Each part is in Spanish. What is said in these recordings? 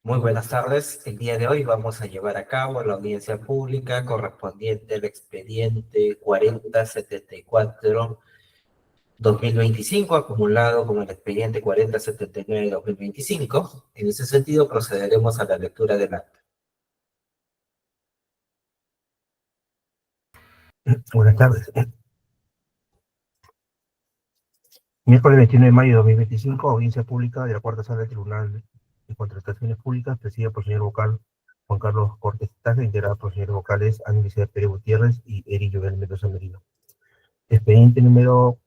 Muy buenas tardes. El día de hoy vamos a llevar a cabo la audiencia pública correspondiente al expediente 4074-2025, acumulado con el expediente 4079-2025. En ese sentido, procederemos a la lectura del acta. Buenas tardes. Miércoles 29 de mayo de 2025, audiencia pública de la Cuarta Sala del Tribunal de Contrataciones Públicas, presidida por el señor vocal Juan Carlos Cortés Tagle, integrada por los señores vocales Ángel Pérez Gutiérrez y Eri Joel Mendoza Merino. Expediente número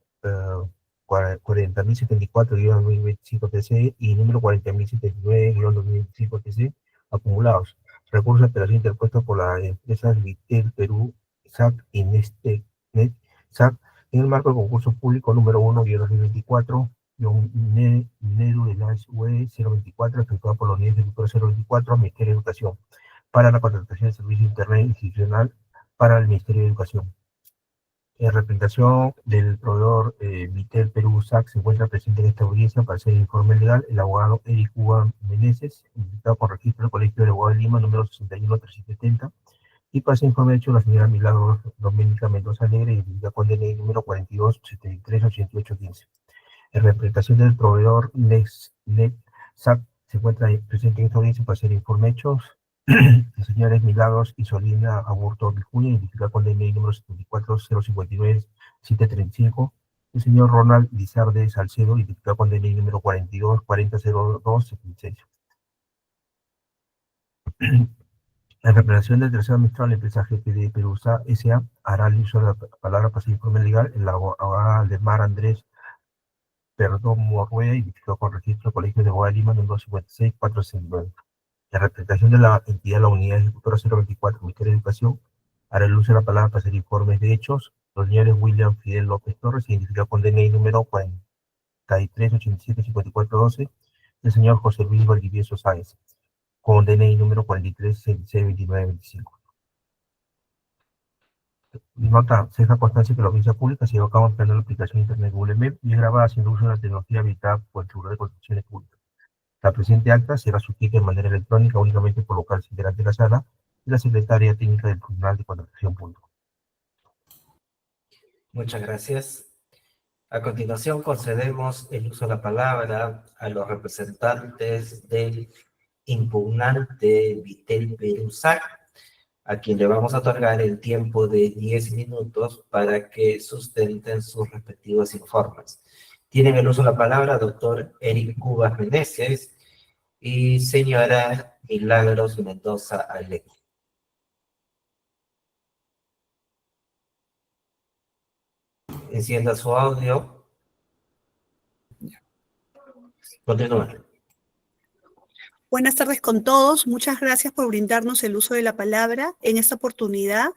40.074-2025 TC y número 40.079-2025 TC, acumulados. Recurso de apelación interpuesto por las empresas Vitel Perú, SAC y Nestenet, SAC, en el marco del concurso público número 1-2024, NEDU de la UE 024, efectuado por la Unidad Ejecutora 024, Ministerio de Educación, para la contratación de servicio de Internet institucional para el Ministerio de Educación. En representación del proveedor Vitel Perú SAC se encuentra presente en esta audiencia para hacer el informe legal el abogado Eric Uban Meneses, invitado por registro del Colegio de Abogados de Lima, número 61370, y para ese informe hecho la señora Milagros Doménica Mendoza Alegre, identificada con DNI número 42738815. En representación del proveedor NextNet SAC se encuentra presente en esta audiencia para hacer informe hechos los señores Milagros y Solina Aburto Vicuña, identificada con DNI número 74059735, el señor Ronald Lizarde Salcedo, identificado con DNI número 42400276. En representación del tercer administrador de la empresa GTD Perú S.A. hará el uso de la palabra para hacer informe legal el abogado Aldemar Andrés Perdón Morrueda, identificado con registro del Colegio de Abogados de Lima, número 56469. La representación de la entidad, la Unidad Ejecutora 024, Ministerio de Educación, hará el uso de la palabra para hacer informes de hechos. Los señores William Fidel López Torres, identificado con DNI número 43875412, el señor José Luis Valdivieso Sáenz, con DNI número 43662925. Nota, se deja constancia que la audiencia pública se lleva a cabo empleando la aplicación de Internet Google Meet y es grabada haciendo uso de la tecnología habilitada por el Tribunal de Contrataciones Públicas. La presente acta será suscrita de manera electrónica únicamente por vocales integrantes de la sala y la secretaria técnica del Tribunal de Contratación Pública. Muchas gracias. A continuación, concedemos el uso de la palabra a los representantes del impugnante Vitel Perú SAC, a quien le vamos a otorgar el tiempo de 10 minutos para que sustenten sus respectivos informes. Tienen el uso de la palabra doctor Eric Cubas Meneses y señora Milagros Mendoza Alegre. Encienda su audio. Continúa. Buenas tardes con todos. Muchas gracias por brindarnos el uso de la palabra. En esta oportunidad,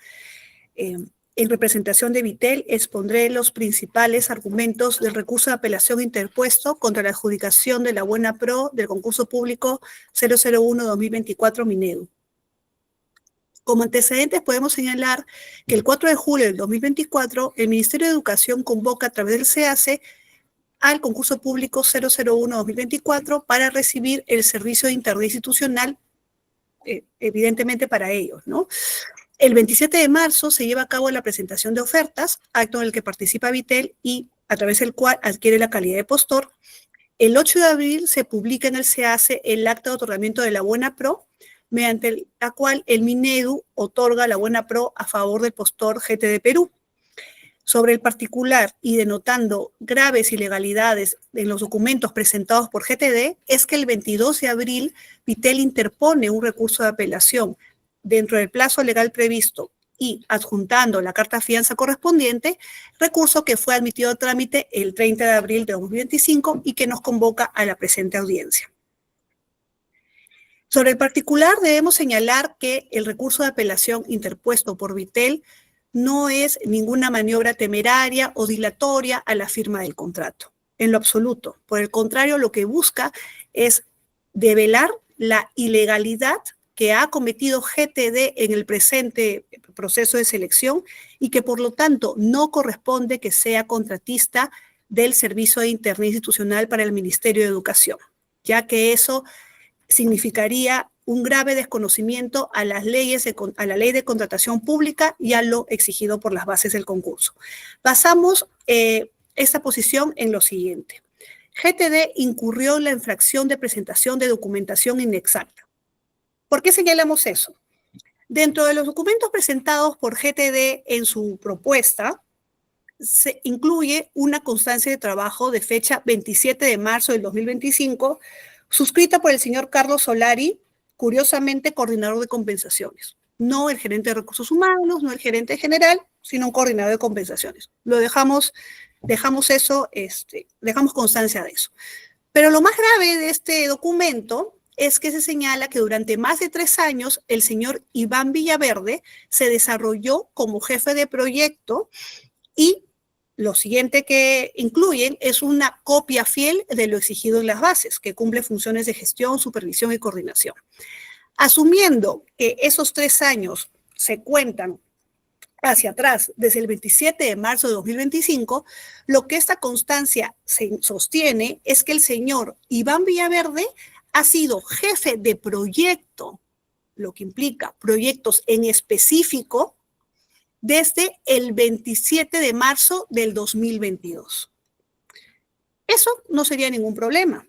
en representación de Vitel, expondré los principales argumentos del recurso de apelación interpuesto contra la adjudicación de la Buena Pro del concurso público 001-2024 Minedu. Como antecedentes podemos señalar que el 4 de julio del 2024, el Ministerio de Educación convoca a través del SEACE al concurso público 001-2024 para recibir el servicio de Internet institucional, evidentemente para ellos, ¿no? El 27 de marzo se lleva a cabo la presentación de ofertas, acto en el que participa Vitel y a través del cual adquiere la calidad de postor. El 8 de abril se publica en el SEACE el acta de otorgamiento de la Buena Pro, mediante la cual el Minedu otorga la Buena Pro a favor del postor GTD Perú. Sobre el particular y denotando graves ilegalidades en los documentos presentados por GTD, es que el 22 de abril Vitel interpone un recurso de apelación dentro del plazo legal previsto y adjuntando la carta fianza correspondiente, recurso que fue admitido a trámite el 30 de abril de 2025 y que nos convoca a la presente audiencia. Sobre el particular debemos señalar que el recurso de apelación interpuesto por Vitel no es ninguna maniobra temeraria o dilatoria a la firma del contrato, en lo absoluto. Por el contrario, lo que busca es develar la ilegalidad que ha cometido GTD en el presente proceso de selección y que por lo tanto no corresponde que sea contratista del Servicio de Internet Institucional para el Ministerio de Educación, ya que eso significaría un grave desconocimiento a las leyes a la ley de contratación pública y a lo exigido por las bases del concurso. Basamos esta posición en lo siguiente. GTD incurrió en la infracción de presentación de documentación inexacta. ¿Por qué señalamos eso? Dentro de los documentos presentados por GTD en su propuesta, se incluye una constancia de trabajo de fecha 27 de marzo del 2025, suscrita por el señor Carlos Solari, curiosamente coordinador de compensaciones. No el gerente de recursos humanos, no el gerente general, sino un coordinador de compensaciones. Lo dejamos eso, dejamos constancia de eso. Pero lo más grave de este documento es que se señala que durante más de 3 años el señor Iván Villaverde se desarrolló como jefe de proyecto y lo siguiente que incluyen es una copia fiel de lo exigido en las bases, que cumple funciones de gestión, supervisión y coordinación. Asumiendo que esos 3 años se cuentan hacia atrás, desde el 27 de marzo de 2025, lo que esta constancia sostiene es que el señor Iván Villaverde ha sido jefe de proyecto, lo que implica proyectos en específico, desde el 27 de marzo del 2022. Eso no sería ningún problema.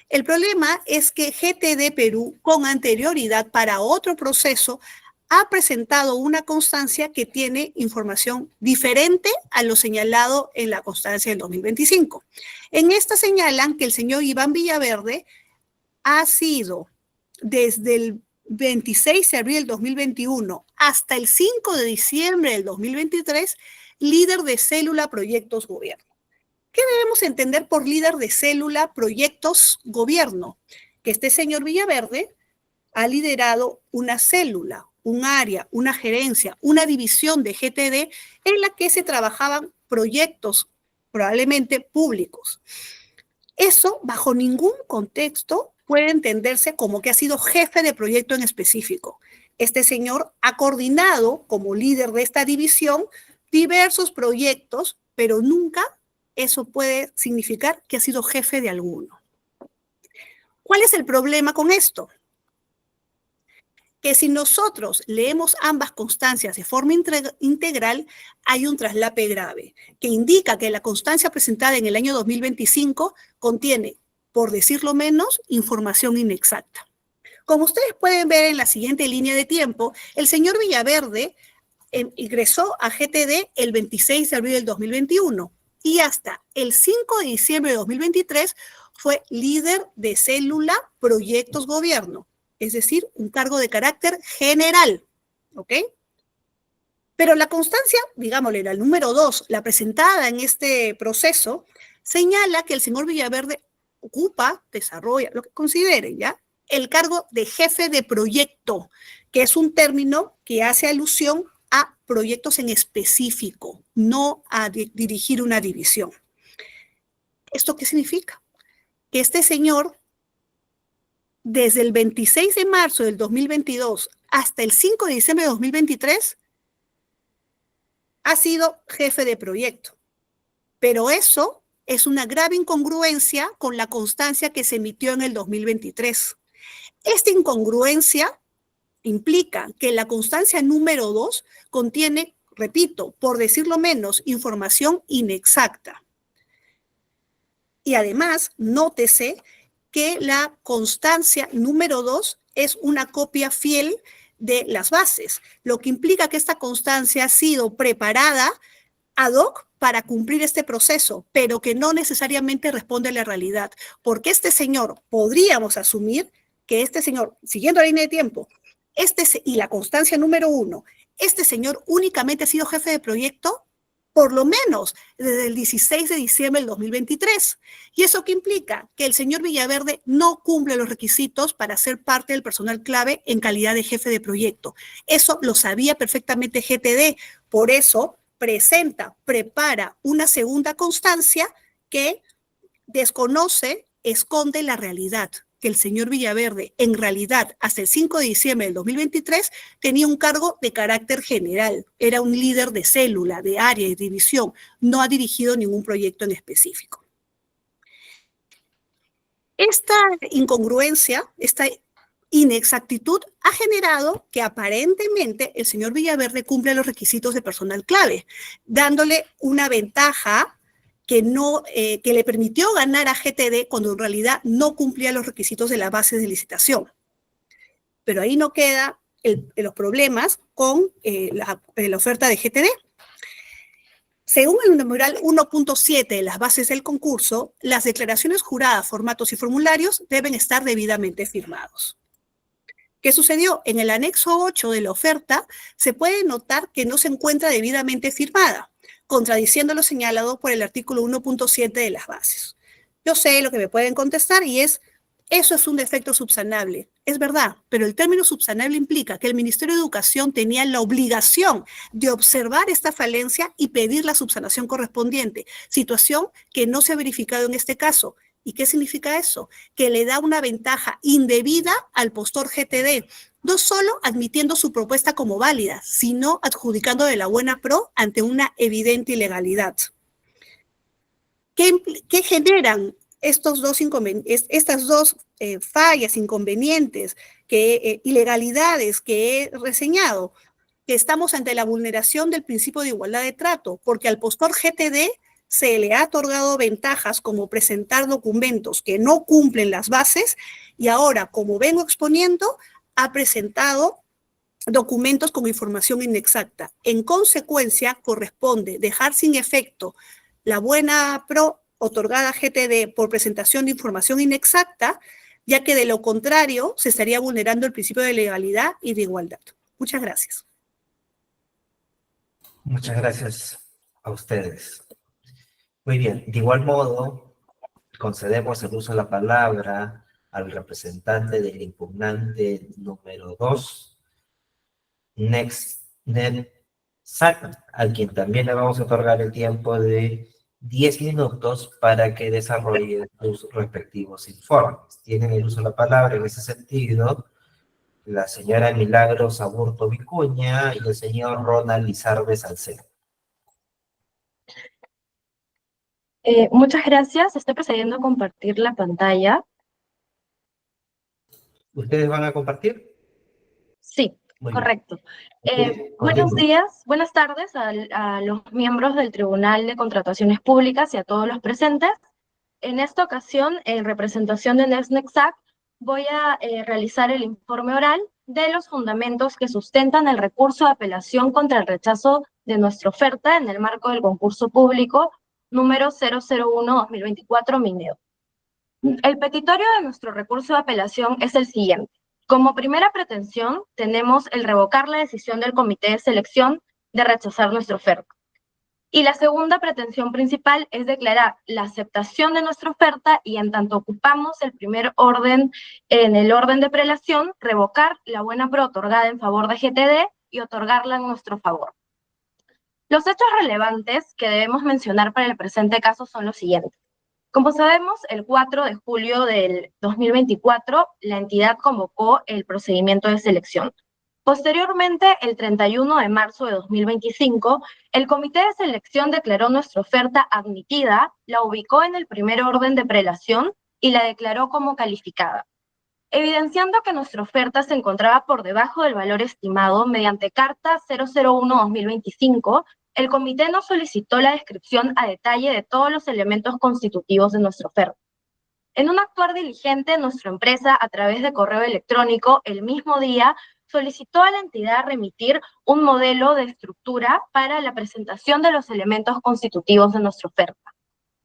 El problema es que GTD Perú, con anterioridad para otro proceso, ha presentado una constancia que tiene información diferente a lo señalado en la constancia del 2025. En esta señalan que el señor Iván Villaverde ha sido desde el 26 de abril del 2021 hasta el 5 de diciembre del 2023, líder de célula Proyectos Gobierno. ¿Qué debemos entender por líder de célula Proyectos Gobierno? Que este señor Villaverde ha liderado una célula, un área, una gerencia, una división de GTD en la que se trabajaban proyectos probablemente públicos. Eso, bajo ningún contexto, puede entenderse como que ha sido jefe de proyecto en específico. Este señor ha coordinado como líder de esta división diversos proyectos, pero nunca eso puede significar que ha sido jefe de alguno. ¿Cuál es el problema con esto? Que si nosotros leemos ambas constancias de forma integral, hay un traslape grave, que indica que la constancia presentada en el año 2025 contiene, por decirlo menos, información inexacta. Como ustedes pueden ver en la siguiente línea de tiempo, el señor Villaverde ingresó a GTD el 26 de abril del 2021 y hasta el 5 de diciembre de 2023 fue líder de célula Proyectos Gobierno, es decir, un cargo de carácter general, ¿ok? Pero la constancia, digámosle, la número 2, la presentada en este proceso, señala que el señor Villaverde ocupa, desarrolla, lo que consideren, ¿ya? El cargo de jefe de proyecto, que es un término que hace alusión a proyectos en específico, no a dirigir una división. ¿Esto qué significa? Que este señor, desde el 26 de marzo del 2022 hasta el 5 de diciembre de 2023, ha sido jefe de proyecto. Pero eso es una grave incongruencia con la constancia que se emitió en el 2023. Esta incongruencia implica que la constancia número 2 contiene, repito, por decirlo menos, información inexacta. Y además, nótese que la constancia número 2 es una copia fiel de las bases, lo que implica que esta constancia ha sido preparada ad hoc para cumplir este proceso, pero que no necesariamente responde a la realidad, porque este señor, podríamos asumir que este señor, siguiendo la línea de tiempo, y la constancia número 1, este señor únicamente ha sido jefe de proyecto, por lo menos desde el 16 de diciembre del 2023. ¿Y eso qué implica? Que el señor Villaverde no cumple los requisitos para ser parte del personal clave en calidad de jefe de proyecto. Eso lo sabía perfectamente GTD, por eso prepara una segunda constancia que desconoce, esconde la realidad, que el señor Villaverde, en realidad, hasta el 5 de diciembre del 2023, tenía un cargo de carácter general, era un líder de célula, de área, de división, no ha dirigido ningún proyecto en específico. Esta incongruencia, esta inexactitud ha generado que aparentemente el señor Villaverde cumple los requisitos de personal clave, dándole una ventaja que le permitió ganar a GTD cuando en realidad no cumplía los requisitos de la base de licitación. Pero ahí no queda los problemas con la oferta de GTD. Según el numeral 1.7 de las bases del concurso, las declaraciones juradas, formatos y formularios deben estar debidamente firmados. ¿Qué sucedió? En el anexo 8 de la oferta se puede notar que no se encuentra debidamente firmada, contradiciendo lo señalado por el artículo 1.7 de las bases. Yo sé lo que me pueden contestar y eso es un defecto subsanable. Es verdad, pero el término subsanable implica que el Ministerio de Educación tenía la obligación de observar esta falencia y pedir la subsanación correspondiente, situación que no se ha verificado en este caso. ¿Y qué significa eso? Que le da una ventaja indebida al postor GTD, no solo admitiendo su propuesta como válida, sino adjudicando de la buena pro ante una evidente ilegalidad. ¿Qué generan estas dos fallas, inconvenientes, ilegalidades que he reseñado? Que estamos ante la vulneración del principio de igualdad de trato, porque al postor GTD se le ha otorgado ventajas como presentar documentos que no cumplen las bases y ahora, como vengo exponiendo, ha presentado documentos con información inexacta. En consecuencia, corresponde dejar sin efecto la buena pro otorgada a GTD por presentación de información inexacta, ya que de lo contrario se estaría vulnerando el principio de legalidad y de igualdad. Muchas gracias. Muchas gracias a ustedes. Muy bien, de igual modo, concedemos el uso de la palabra al representante del impugnante número 2, NextNet-SAC, a quien también le vamos a otorgar el tiempo de 10 minutos para que desarrolle sus respectivos informes. Tienen el uso de la palabra en ese sentido la señora Milagros Aburto Vicuña y el señor Ronald Lizarbe Salcedo. Muchas gracias. Estoy procediendo a compartir la pantalla. ¿Ustedes van a compartir? Sí, Muy correcto. bien. Buenos días, buenas tardes a los miembros del Tribunal de Contrataciones Públicas y a todos los presentes. En esta ocasión, en representación de NextNet-SAC, voy a realizar el informe oral de los fundamentos que sustentan el recurso de apelación contra el rechazo de nuestra oferta en el marco del concurso público número 001-2024 Mineo. El petitorio de nuestro recurso de apelación es el siguiente. Como primera pretensión, tenemos el revocar la decisión del comité de selección de rechazar nuestra oferta. Y la segunda pretensión principal es declarar la aceptación de nuestra oferta y en tanto ocupamos el primer orden en el orden de prelación, revocar la buena pro otorgada en favor de GTD y otorgarla en nuestro favor. Los hechos relevantes que debemos mencionar para el presente caso son los siguientes. Como sabemos, el 4 de julio del 2024, la entidad convocó el procedimiento de selección. Posteriormente, el 31 de marzo de 2025, el comité de selección declaró nuestra oferta admitida, la ubicó en el primer orden de prelación y la declaró como calificada. Evidenciando que nuestra oferta se encontraba por debajo del valor estimado mediante carta 001-2025, el comité nos solicitó la descripción a detalle de todos los elementos constitutivos de nuestra oferta. En un actuar diligente, nuestra empresa, a través de correo electrónico, el mismo día, solicitó a la entidad remitir un modelo de estructura para la presentación de los elementos constitutivos de nuestra oferta.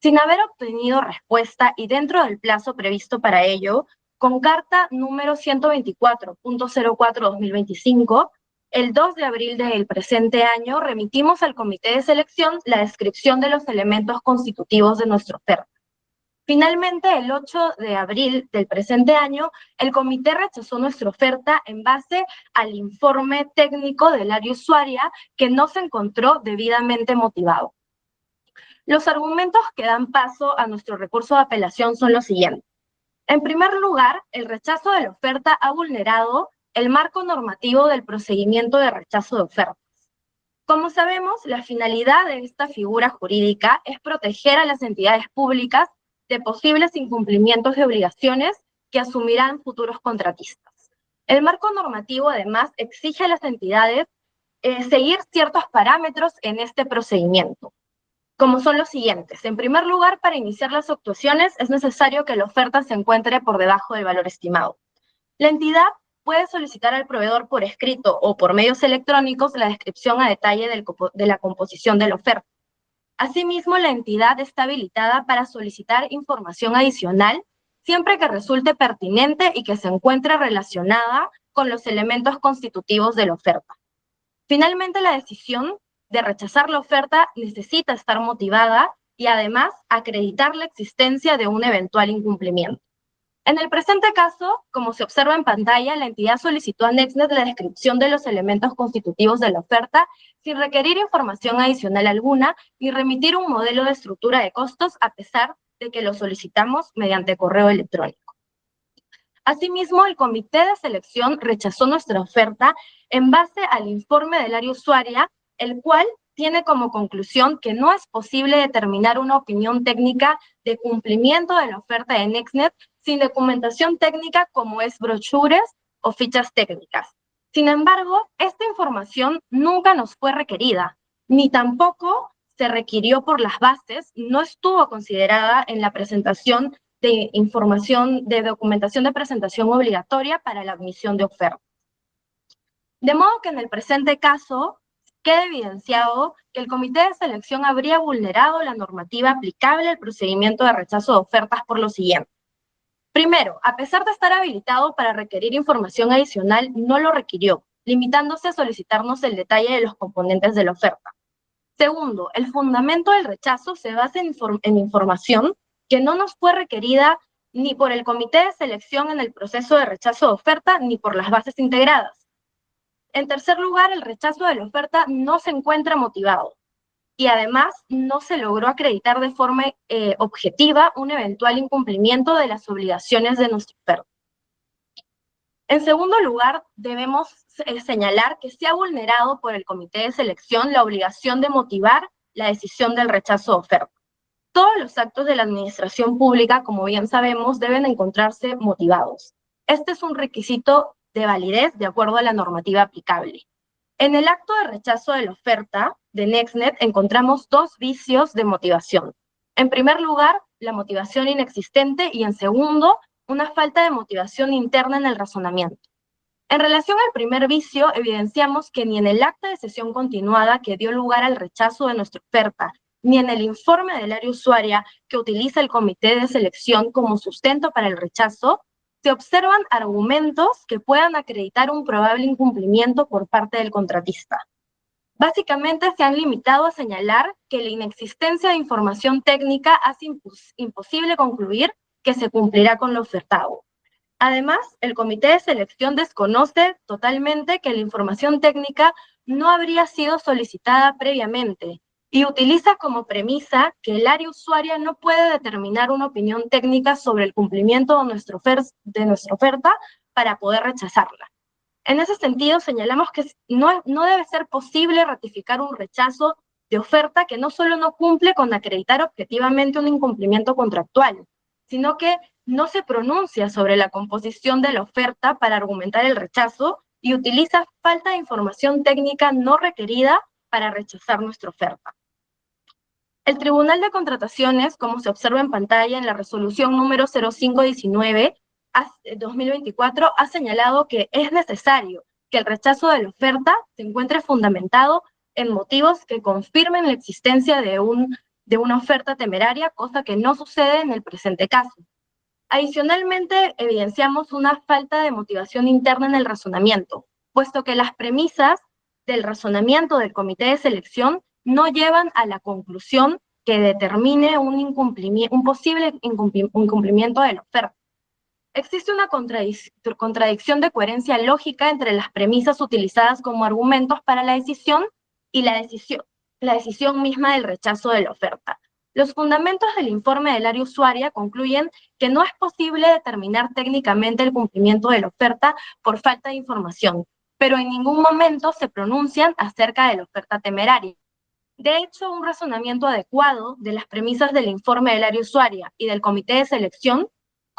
Sin haber obtenido respuesta y dentro del plazo previsto para ello, con carta número 124.04-2025, el 2 de abril del presente año remitimos al comité de selección la descripción de los elementos constitutivos de nuestra oferta. Finalmente, el 8 de abril del presente año, el comité rechazó nuestra oferta en base al informe técnico del área usuaria que no se encontró debidamente motivado. Los argumentos que dan paso a nuestro recurso de apelación son los siguientes. En primer lugar, el rechazo de la oferta ha vulnerado el marco normativo del procedimiento de rechazo de ofertas. Como sabemos, la finalidad de esta figura jurídica es proteger a las entidades públicas de posibles incumplimientos de obligaciones que asumirán futuros contratistas. El marco normativo, además, exige a las entidades seguir ciertos parámetros en este procedimiento, como son los siguientes. En primer lugar, para iniciar las actuaciones es necesario que la oferta se encuentre por debajo del valor estimado. La entidad puede solicitar al proveedor por escrito o por medios electrónicos la descripción a detalle de la composición de la oferta. Asimismo, la entidad está habilitada para solicitar información adicional siempre que resulte pertinente y que se encuentre relacionada con los elementos constitutivos de la oferta. Finalmente, la decisión de rechazar la oferta necesita estar motivada y además acreditar la existencia de un eventual incumplimiento. En el presente caso, como se observa en pantalla, la entidad solicitó a Nextnet la descripción de los elementos constitutivos de la oferta sin requerir información adicional alguna ni remitir un modelo de estructura de costos a pesar de que lo solicitamos mediante correo electrónico. Asimismo, el comité de selección rechazó nuestra oferta en base al informe del área usuaria, el cual tiene como conclusión que no es posible determinar una opinión técnica de cumplimiento de la oferta de Nextnet sin documentación técnica como es brochures o fichas técnicas. Sin embargo, esta información nunca nos fue requerida, ni tampoco se requirió por las bases, no estuvo considerada en la presentación de información de documentación de presentación obligatoria para la admisión de oferta. De modo que en el presente caso queda evidenciado que el comité de selección habría vulnerado la normativa aplicable al procedimiento de rechazo de ofertas por lo siguiente. Primero, a pesar de estar habilitado para requerir información adicional, no lo requirió, limitándose a solicitarnos el detalle de los componentes de la oferta. Segundo, el fundamento del rechazo se basa en información que no nos fue requerida ni por el comité de selección en el proceso de rechazo de oferta ni por las bases integradas. En tercer lugar, el rechazo de la oferta no se encuentra motivado y además no se logró acreditar de forma objetiva un eventual incumplimiento de las obligaciones de nuestra oferta. En segundo lugar, debemos señalar que se ha vulnerado por el comité de selección la obligación de motivar la decisión del rechazo de oferta. Todos los actos de la administración pública, como bien sabemos, deben encontrarse motivados. Este es un requisito de validez de acuerdo a la normativa aplicable. En el acto de rechazo de la oferta de Nextnet encontramos dos vicios de motivación. En primer lugar, la motivación inexistente y en segundo, una falta de motivación interna en el razonamiento. En relación al primer vicio, evidenciamos que ni en el acta de sesión continuada que dio lugar al rechazo de nuestra oferta, ni en el informe del área usuaria que utiliza el comité de selección como sustento para el rechazo, se observan argumentos que puedan acreditar un probable incumplimiento por parte del contratista. Básicamente se han limitado a señalar que la inexistencia de información técnica hace imposible concluir que se cumplirá con lo ofertado. Además, el comité de selección desconoce totalmente que la información técnica no habría sido solicitada previamente y utiliza como premisa que el área usuaria no puede determinar una opinión técnica sobre el cumplimiento de nuestra oferta para poder rechazarla. En ese sentido, señalamos que no debe ser posible ratificar un rechazo de oferta que no solo no cumple con acreditar objetivamente un incumplimiento contractual, sino que no se pronuncia sobre la composición de la oferta para argumentar el rechazo y utiliza falta de información técnica no requerida para rechazar nuestra oferta. El Tribunal de Contrataciones, como se observa en pantalla en la resolución número 0519/2024, ha señalado que es necesario que el rechazo de la oferta se encuentre fundamentado en motivos que confirmen la existencia de una oferta temeraria, cosa que no sucede en el presente caso. Adicionalmente, evidenciamos una falta de motivación interna en el razonamiento, puesto que las premisas del razonamiento del comité de selección no llevan a la conclusión que determine un posible incumplimiento de la oferta. Existe una contradicción de coherencia lógica entre las premisas utilizadas como argumentos para la decisión y la decisión misma del rechazo de la oferta. Los fundamentos del informe del área usuaria concluyen que no es posible determinar técnicamente el cumplimiento de la oferta por falta de información, pero en ningún momento se pronuncian acerca de la oferta temeraria. De hecho, un razonamiento adecuado de las premisas del informe del área usuaria y del comité de selección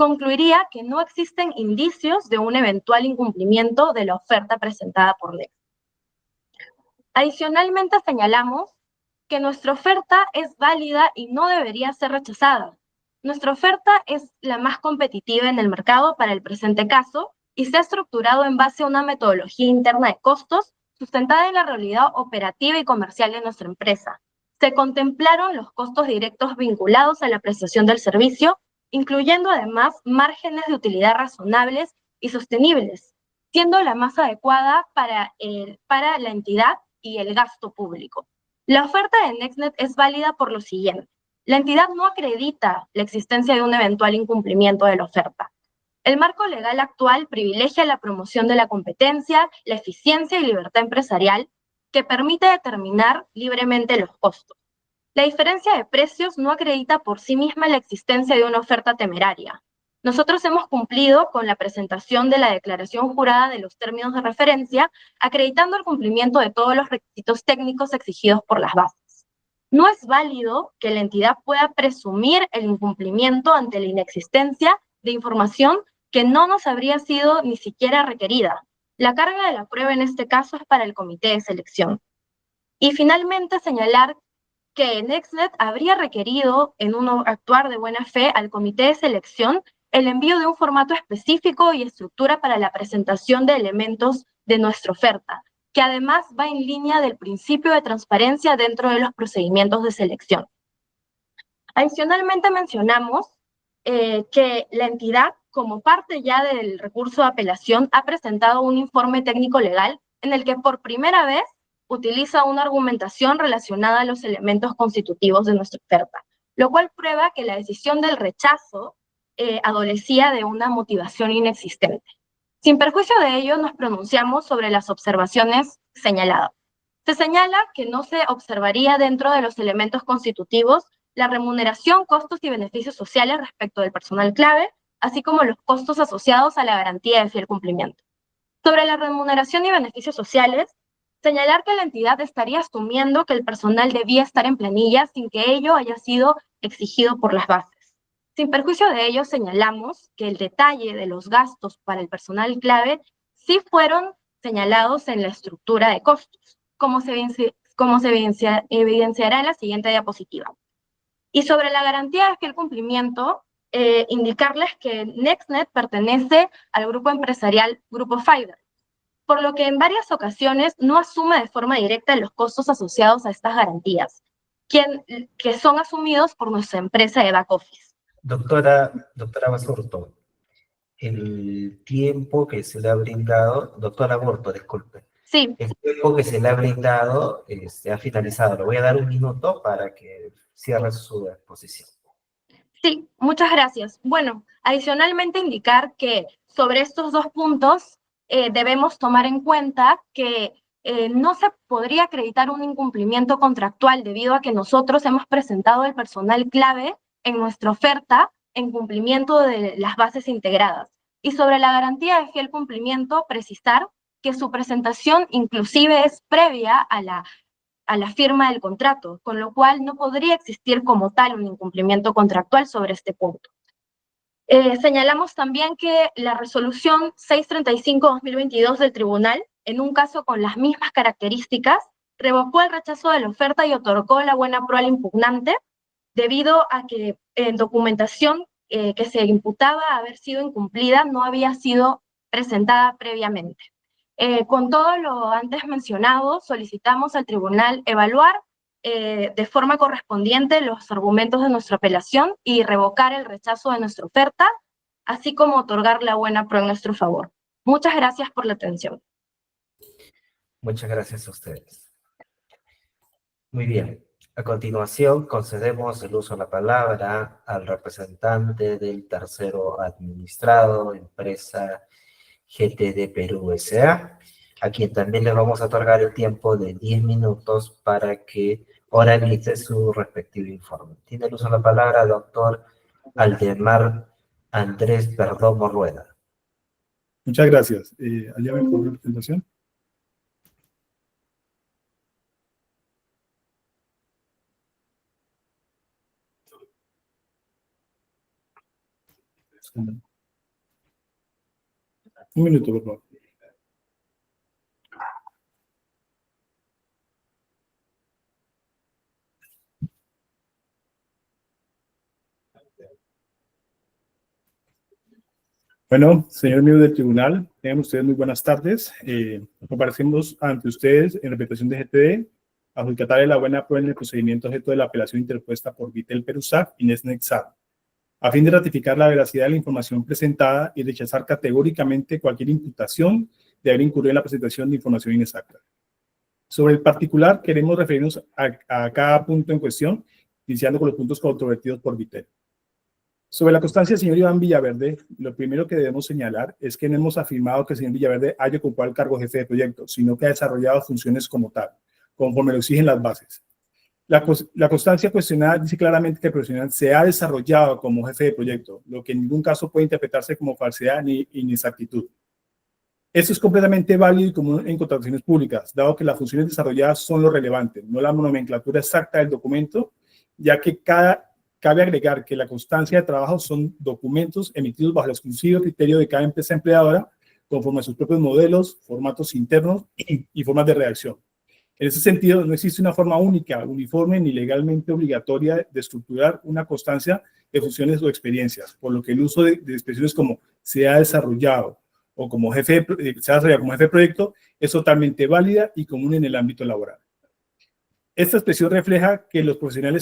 concluiría que no existen indicios de un eventual incumplimiento de la oferta presentada por NEXNET. Adicionalmente, señalamos que nuestra oferta es válida y no debería ser rechazada. Nuestra oferta es la más competitiva en el mercado para el presente caso y se ha estructurado en base a una metodología interna de costos sustentada en la realidad operativa y comercial de nuestra empresa. Se contemplaron los costos directos vinculados a la prestación del servicio, incluyendo además márgenes de utilidad razonables y sostenibles, siendo la más adecuada para la entidad y el gasto público. La oferta de NextNet es válida por lo siguiente. La entidad no acredita la existencia de un eventual incumplimiento de la oferta. El marco legal actual privilegia la promoción de la competencia, la eficiencia y libertad empresarial, que permite determinar libremente los costos. La diferencia de precios no acredita por sí misma la existencia de una oferta temeraria. Nosotros hemos cumplido con la presentación de la declaración jurada de los términos de referencia, acreditando el cumplimiento de todos los requisitos técnicos exigidos por las bases. No es válido que la entidad pueda presumir el incumplimiento ante la inexistencia de información que no nos habría sido ni siquiera requerida. La carga de la prueba en este caso es para el comité de selección. Y finalmente señalar que NextNet habría requerido en un actuar de buena fe al comité de selección el envío de un formato específico y estructura para la presentación de elementos de nuestra oferta, que además va en línea del principio de transparencia dentro de los procedimientos de selección. Adicionalmente mencionamos que la entidad, como parte ya del recurso de apelación, ha presentado un informe técnico legal en el que por primera vez utiliza una argumentación relacionada a los elementos constitutivos de nuestra oferta, lo cual prueba que la decisión del rechazo adolecía de una motivación inexistente. Sin perjuicio de ello, nos pronunciamos sobre las observaciones señaladas. Se señala que no se observaría dentro de los elementos constitutivos la remuneración, costos y beneficios sociales respecto del personal clave, así como los costos asociados a la garantía de fiel cumplimiento. Sobre la remuneración y beneficios sociales, señalar que la entidad estaría asumiendo que el personal debía estar en planilla sin que ello haya sido exigido por las bases. Sin perjuicio de ello, señalamos que el detalle de los gastos para el personal clave sí fueron señalados en la estructura de costos, como se evidenciará en la siguiente diapositiva. Y sobre la garantía de fiel cumplimiento, indicarles que NextNet pertenece al grupo empresarial Grupo Fiverr, por lo que en varias ocasiones no asume de forma directa los costos asociados a estas garantías, que son asumidos por nuestra empresa de back office. Doctora Basurto, el tiempo que se le ha brindado, doctora Aborto, disculpe, Sí, el tiempo que se le ha brindado ha finalizado. Le voy a dar un minuto para que cierre su exposición. sí, muchas gracias. Bueno, adicionalmente indicar que sobre estos dos puntos debemos tomar en cuenta que no se podría acreditar un incumplimiento contractual debido a que nosotros hemos presentado el personal clave en nuestra oferta en cumplimiento de las bases integradas. Y sobre la garantía de fiel cumplimiento, precisar que su presentación inclusive es previa a la firma del contrato, con lo cual no podría existir como tal un incumplimiento contractual sobre este punto. Señalamos también que la resolución 635-2022 del tribunal, en un caso con las mismas características, revocó el rechazo de la oferta y otorgó la buena prueba al impugnante, debido a que en documentación que se imputaba haber sido incumplida no había sido presentada previamente. Con todo lo antes mencionado, solicitamos al tribunal evaluar de forma correspondiente los argumentos de nuestra apelación y revocar el rechazo de nuestra oferta, así como otorgar la buena prueba en nuestro favor. Muchas gracias por la atención. Muchas gracias a ustedes. Muy bien. A continuación, concedemos el uso de la palabra al representante del tercero administrado, empresa GTD Perú S.A., a quien también le vamos a otorgar el tiempo de 10 minutos para que oralice su respectivo informe. Tiene el uso de la palabra doctor Aldemar Andrés Perdomo Rueda. Muchas gracias. ¿Allá ven con la presentación? Un minuto, por favor. Bueno, señor miembro del tribunal, tengan ustedes muy buenas tardes. Comparecemos ante ustedes en representación de GTD, adjudicataria de la buena prueba en el procedimiento objeto de la apelación interpuesta por Vitel Perusac y Nesnex SAC, a fin de ratificar la veracidad de la información presentada y rechazar categóricamente cualquier imputación de haber incurrido en la presentación de información inexacta. Sobre el particular, queremos referirnos a cada punto en cuestión, iniciando con los puntos controvertidos por Vitel. Sobre la constancia del señor Iván Villaverde, lo primero que debemos señalar es que no hemos afirmado que el señor Villaverde haya ocupado el cargo de jefe de proyecto, sino que ha desarrollado funciones como tal, conforme lo exigen las bases. La constancia cuestionada dice claramente que el profesional se ha desarrollado como jefe de proyecto, lo que en ningún caso puede interpretarse como falsedad ni inexactitud. Esto es completamente válido y común en contrataciones públicas, dado que las funciones desarrolladas son lo relevante, no la nomenclatura exacta del documento, ya que cabe agregar que la constancia de trabajo son documentos emitidos bajo el exclusivo criterio de cada empresa empleadora, conforme a sus propios modelos, formatos internos y formas de redacción. En ese sentido, no existe una forma única, uniforme ni legalmente obligatoria de estructurar una constancia de funciones o experiencias, por lo que el uso de expresiones como se ha desarrollado o como se ha desarrollado como jefe de proyecto es totalmente válida y común en el ámbito laboral. Esta expresión refleja que el profesional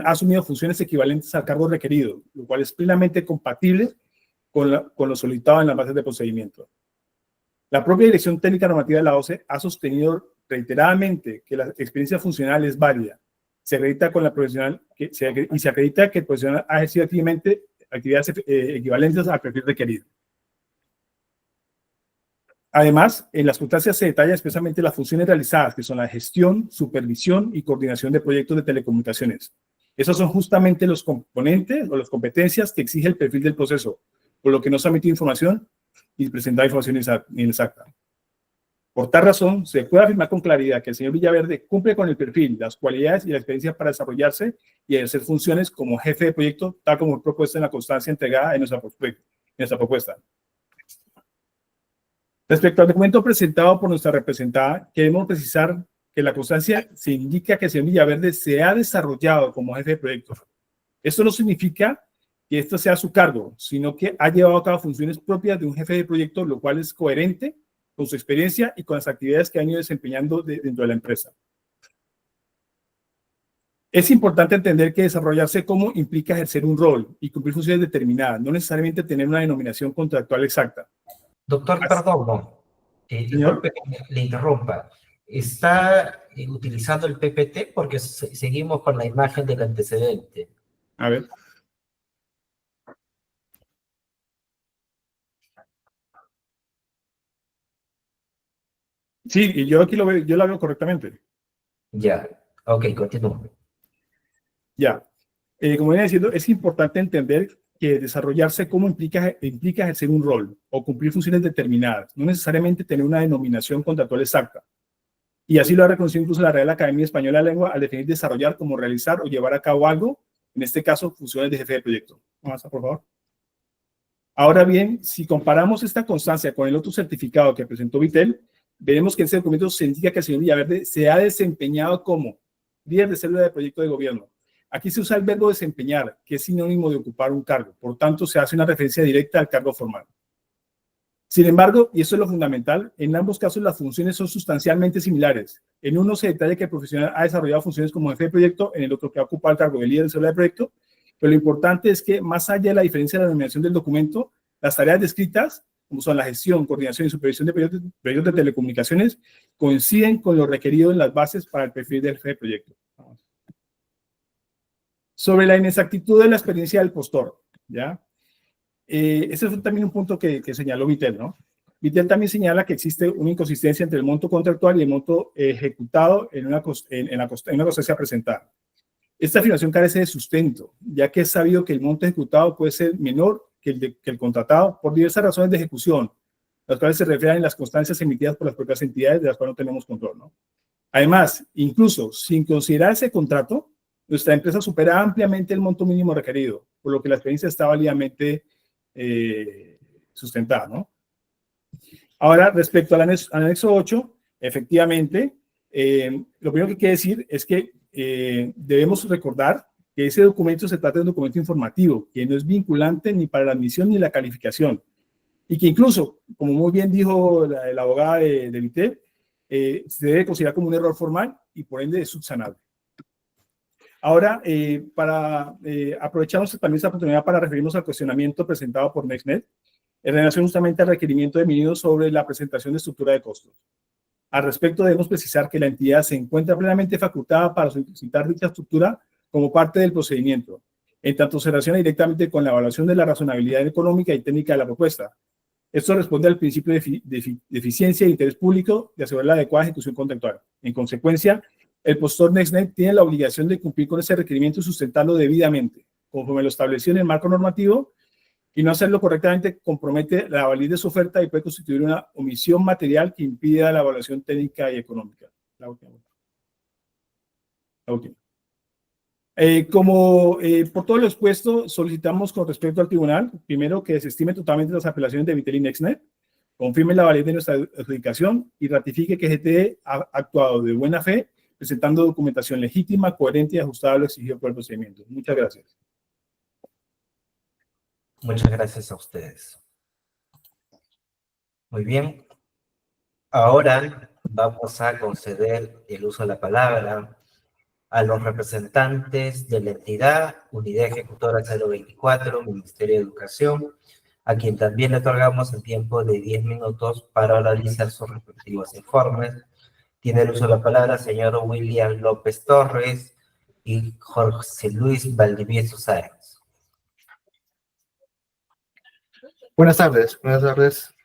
ha asumido funciones equivalentes al cargo requerido, lo cual es plenamente compatible con lo solicitado en las bases de procedimiento. La propia Dirección Técnica Normativa de la OCE ha sostenido reiteradamente que la experiencia funcional es válida. Se acredita con la profesional y se acredita que el profesional ha ejercido activamente actividades equivalentes al perfil requerido. Además, en las constancias se detalla expresamente las funciones realizadas, que son la gestión, supervisión y coordinación de proyectos de telecomunicaciones. Esos son justamente los componentes o las competencias que exige el perfil del proceso, por lo que no se ha emitido información y presentar información inexacta. Por tal razón, se puede afirmar con claridad que el señor Villaverde cumple con el perfil, las cualidades y la experiencia para desarrollarse y ejercer funciones como jefe de proyecto, tal como propuesta en la constancia entregada en nuestra propuesta. Respecto al documento presentado por nuestra representada, queremos precisar que la constancia se indica que el señor Villaverde se ha desarrollado como jefe de proyecto. Esto no significa que esto sea su cargo, sino que ha llevado a cabo funciones propias de un jefe de proyecto, lo cual es coherente con su experiencia y con las actividades que ha ido desempeñando dentro de la empresa. Es importante entender que desarrollarse como implica ejercer un rol y cumplir funciones determinadas, no necesariamente tener una denominación contractual exacta. Doctor, perdón, disculpe que le interrumpa. ¿Está utilizando el PPT? Porque seguimos con la imagen del antecedente. A ver. Sí, y yo aquí yo la veo correctamente. Ya, ok, continúo. Ya. Como venía diciendo, es importante entender que desarrollarse como implica ejercer un rol o cumplir funciones determinadas, no necesariamente tener una denominación contractual exacta. Y así lo ha reconocido incluso la Real Academia Española de la Lengua al definir desarrollar como realizar o llevar a cabo algo, en este caso, funciones de jefe de proyecto. Avanza, por favor. Ahora bien, si comparamos esta constancia con el otro certificado que presentó Vitel, veremos que en ese documento se indica que el señor Villaverde se ha desempeñado como líder de célula de proyecto de gobierno. Aquí se usa el verbo desempeñar, que es sinónimo de ocupar un cargo. Por tanto, se hace una referencia directa al cargo formal. Sin embargo, y eso es lo fundamental, en ambos casos las funciones son sustancialmente similares. En uno se detalla que el profesional ha desarrollado funciones como jefe de proyecto, en el otro que ha ocupado el cargo de líder de célula de proyecto, pero lo importante es que, más allá de la diferencia de la denominación del documento, las tareas descritas, como son la gestión, coordinación y supervisión de proyectos de telecomunicaciones, coinciden con lo requerido en las bases para el perfil del jefe de proyecto. Sobre la inexactitud de la experiencia del postor, ¿ya? Ese fue también un punto que señaló Vitel, ¿no? Vitel también señala que existe una inconsistencia entre el monto contractual y el monto ejecutado en una constancia presentada. Esta afirmación carece de sustento, ya que es sabido que el monto ejecutado puede ser menor que el contratado por diversas razones de ejecución, las cuales se refieren en las constancias emitidas por las propias entidades de las cuales no tenemos control, ¿no? Además, incluso sin considerar ese contrato, nuestra empresa supera ampliamente el monto mínimo requerido, por lo que la experiencia está válidamente sustentada, ¿no? Ahora, respecto al anexo 8, efectivamente, lo primero que quiero decir es que debemos recordar que ese documento se trata de un documento informativo, que no es vinculante ni para la admisión ni la calificación, y que incluso, como muy bien dijo la abogada de Vitel, se debe considerar como un error formal y por ende es subsanable. Ahora, aprovechamos también esta oportunidad para referirnos al cuestionamiento presentado por NextNet en relación justamente al requerimiento de Minido sobre la presentación de estructura de costos. Al respecto, debemos precisar que la entidad se encuentra plenamente facultada para solicitar dicha estructura como parte del procedimiento, en tanto se relaciona directamente con la evaluación de la razonabilidad económica y técnica de la propuesta. Esto responde al principio de eficiencia e interés público de asegurar la adecuada ejecución contractual. En consecuencia, el postor NextNet tiene la obligación de cumplir con ese requerimiento y sustentarlo debidamente, conforme lo establecido en el marco normativo, y no hacerlo correctamente compromete la validez de su oferta y puede constituir una omisión material que impida la evaluación técnica y económica. La última. Por todo lo expuesto, solicitamos con respecto al tribunal, primero, que desestime totalmente las apelaciones de Vitel y NextNet, confirme la validez de nuestra adjudicación y ratifique que GTE ha actuado de buena fe, presentando documentación legítima, coherente y ajustada a lo exigido por el procedimiento. Muchas gracias. Muchas gracias a ustedes. Muy bien. Ahora vamos a conceder el uso de la palabra a los representantes de la entidad, Unidad Ejecutora 024, Ministerio de Educación, a quien también le otorgamos el tiempo de 10 minutos para analizar sus respectivos informes. Tiene el uso de la palabra el señor William López Torres y Jorge Luis Valdivieso Sáenz. Buenas tardes,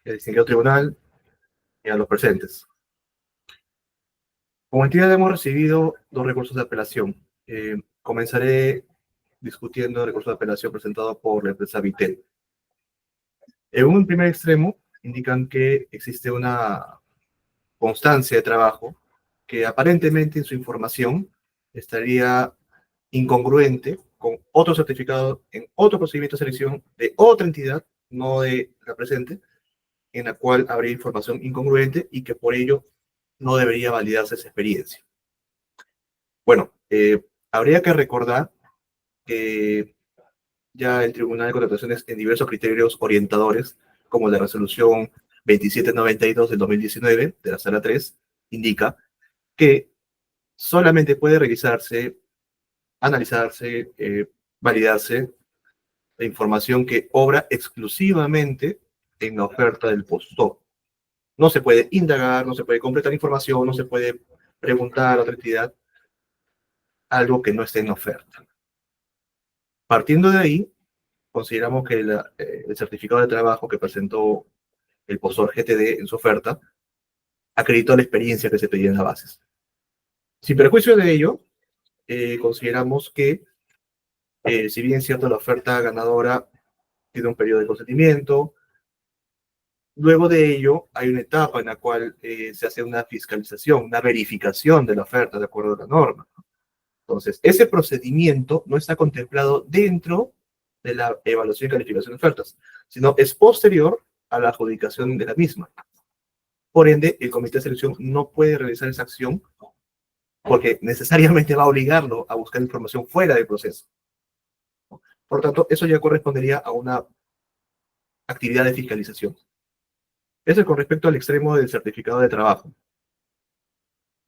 distinguido tribunal y a los presentes. Como entidad hemos recibido 2 recursos de apelación. Comenzaré discutiendo el recurso de apelación presentado por la empresa Vitel. En un primer extremo indican que existe una constancia de trabajo que aparentemente en su información estaría incongruente con otro certificado en otro procedimiento de selección de otra entidad, no de la presente, en la cual habría información incongruente y que por ello no debería validarse esa experiencia. Bueno, habría que recordar que ya el Tribunal de Contrataciones en diversos criterios orientadores, como la resolución 2792 del 2019 de la Sala 3, indica que solamente puede revisarse, analizarse, validarse la información que obra exclusivamente en la oferta del postor. No se puede indagar, no se puede completar información, no se puede preguntar a otra entidad algo que no esté en la oferta. Partiendo de ahí, consideramos que el certificado de trabajo que presentó el postor GTD en su oferta acreditó la experiencia que se pedía en las bases. Sin perjuicio de ello, consideramos que, si bien es cierto, la oferta ganadora tiene un periodo de consentimiento, luego de ello hay una etapa en la cual se hace una fiscalización, una verificación de la oferta de acuerdo a la norma. Entonces, ese procedimiento no está contemplado dentro de la evaluación y calificación de ofertas, sino es posterior a la adjudicación de la misma. Por ende, el comité de selección no puede realizar esa acción porque necesariamente va a obligarlo a buscar información fuera del proceso. Por tanto, eso ya correspondería a una actividad de fiscalización. Eso es con respecto al extremo del certificado de trabajo.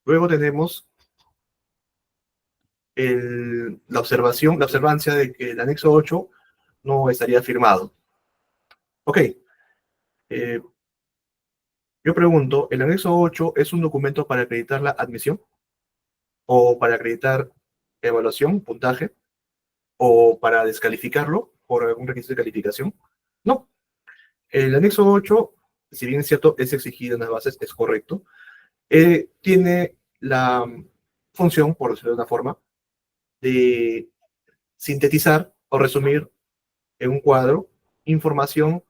Luego tenemos la observancia de que el anexo 8 no estaría firmado. Ok. Yo pregunto, ¿el anexo 8 es un documento para acreditar la admisión? ¿O para acreditar evaluación, puntaje? ¿O para descalificarlo por algún requisito de calificación? No. El anexo 8, si bien es cierto, es exigido en las bases, es correcto, tiene la función, por decirlo de una forma, de sintetizar o resumir en un cuadro información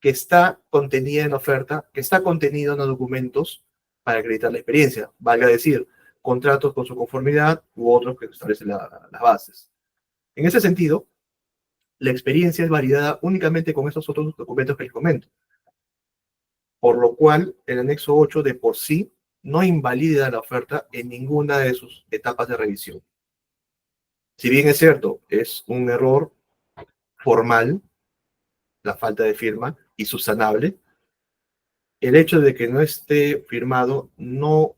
que está contenida en la oferta, que está contenida en los documentos para acreditar la experiencia. Valga decir, contratos con su conformidad u otros que establecen las bases. En ese sentido, la experiencia es validada únicamente con esos otros documentos que les comento. Por lo cual, el anexo 8 de por sí no invalida la oferta en ninguna de sus etapas de revisión. Si bien es cierto, es un error formal, la falta de firma, y subsanable, el hecho de que no esté firmado no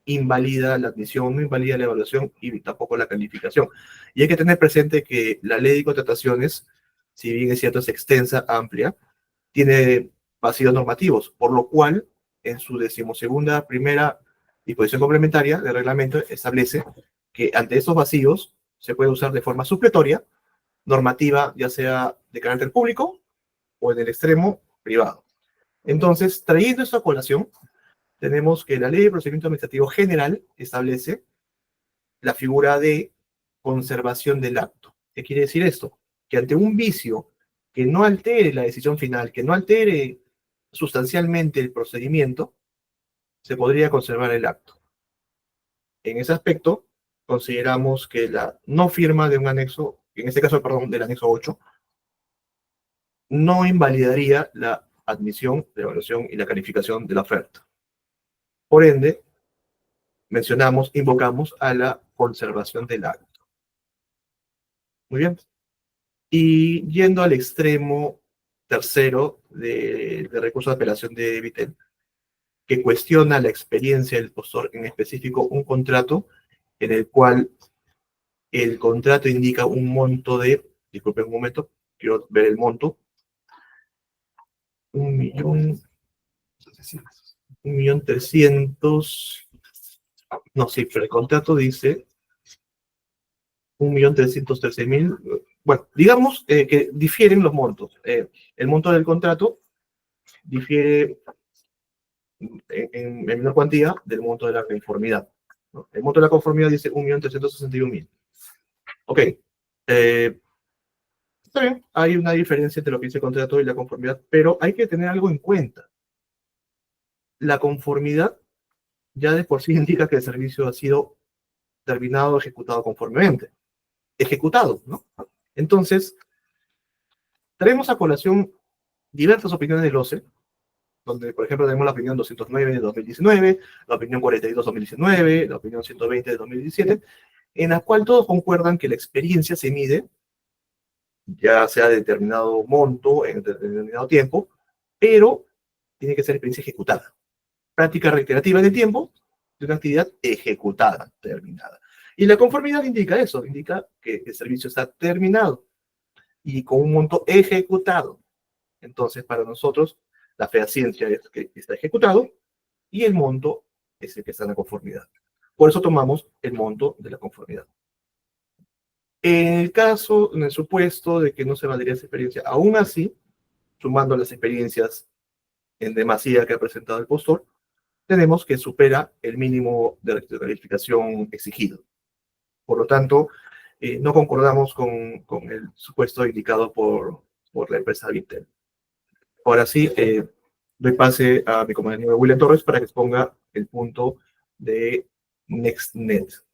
invalida la admisión, no invalida la evaluación y tampoco la calificación. Y hay que tener presente que la ley de contrataciones, si bien es cierto, es extensa, amplia, tiene vacíos normativos, por lo cual, en su 12ª primera disposición complementaria del reglamento, establece que ante estos vacíos se puede usar de forma supletoria normativa, ya sea de carácter público o en el extremo privado. Entonces, trayendo esta colación, tenemos que la Ley de Procedimiento Administrativo General establece la figura de conservación del acto. ¿Qué quiere decir esto? Que ante un vicio que no altere la decisión final, que no altere sustancialmente el procedimiento, se podría conservar el acto. En ese aspecto, consideramos que la no firma de un anexo, en este caso, perdón, del anexo 8, no invalidaría la admisión, la evaluación y la calificación de la oferta. Por ende, invocamos a la conservación del acto. Muy bien. Y yendo al extremo tercero de recurso de apelación de Vitel, que cuestiona la experiencia del postor, en específico un contrato en el cual el contrato indica un monto de, disculpen un momento, quiero ver el monto, 1.300.000, no, sí, pero el contrato dice 1.313.000. Bueno, digamos que difieren los montos. El monto del contrato difiere en menor cuantía del monto de la conformidad, ¿no? El monto de la conformidad dice 1.361.000. Ok. Está bien, hay una diferencia entre lo que dice el contrato y la conformidad, pero hay que tener algo en cuenta. La conformidad ya de por sí indica que el servicio ha sido terminado o ejecutado conformemente. Ejecutado, ¿no? Entonces, traemos a colación diversas opiniones del OCE, donde, por ejemplo, tenemos la opinión 209 de 2019, la opinión 42 de 2019, la opinión 120 de 2017, en la cual todos concuerdan que la experiencia se mide, ya sea de determinado monto, en determinado tiempo, pero tiene que ser experiencia ejecutada. Práctica reiterativa de tiempo de una actividad ejecutada, terminada. Y la conformidad indica eso, indica que el servicio está terminado y con un monto ejecutado. Entonces, para nosotros, la fehaciencia es que está ejecutado y el monto es el que está en la conformidad. Por eso tomamos el monto de la conformidad. En el supuesto de que no se valdría esa experiencia, aún así, sumando las experiencias en demasía que ha presentado el postor, tenemos que supera el mínimo de calificación exigido. Por lo tanto, no concordamos con el supuesto indicado por la empresa Vitel. Ahora sí, doy pase a mi compañero William Torres para que exponga el punto de NextNet.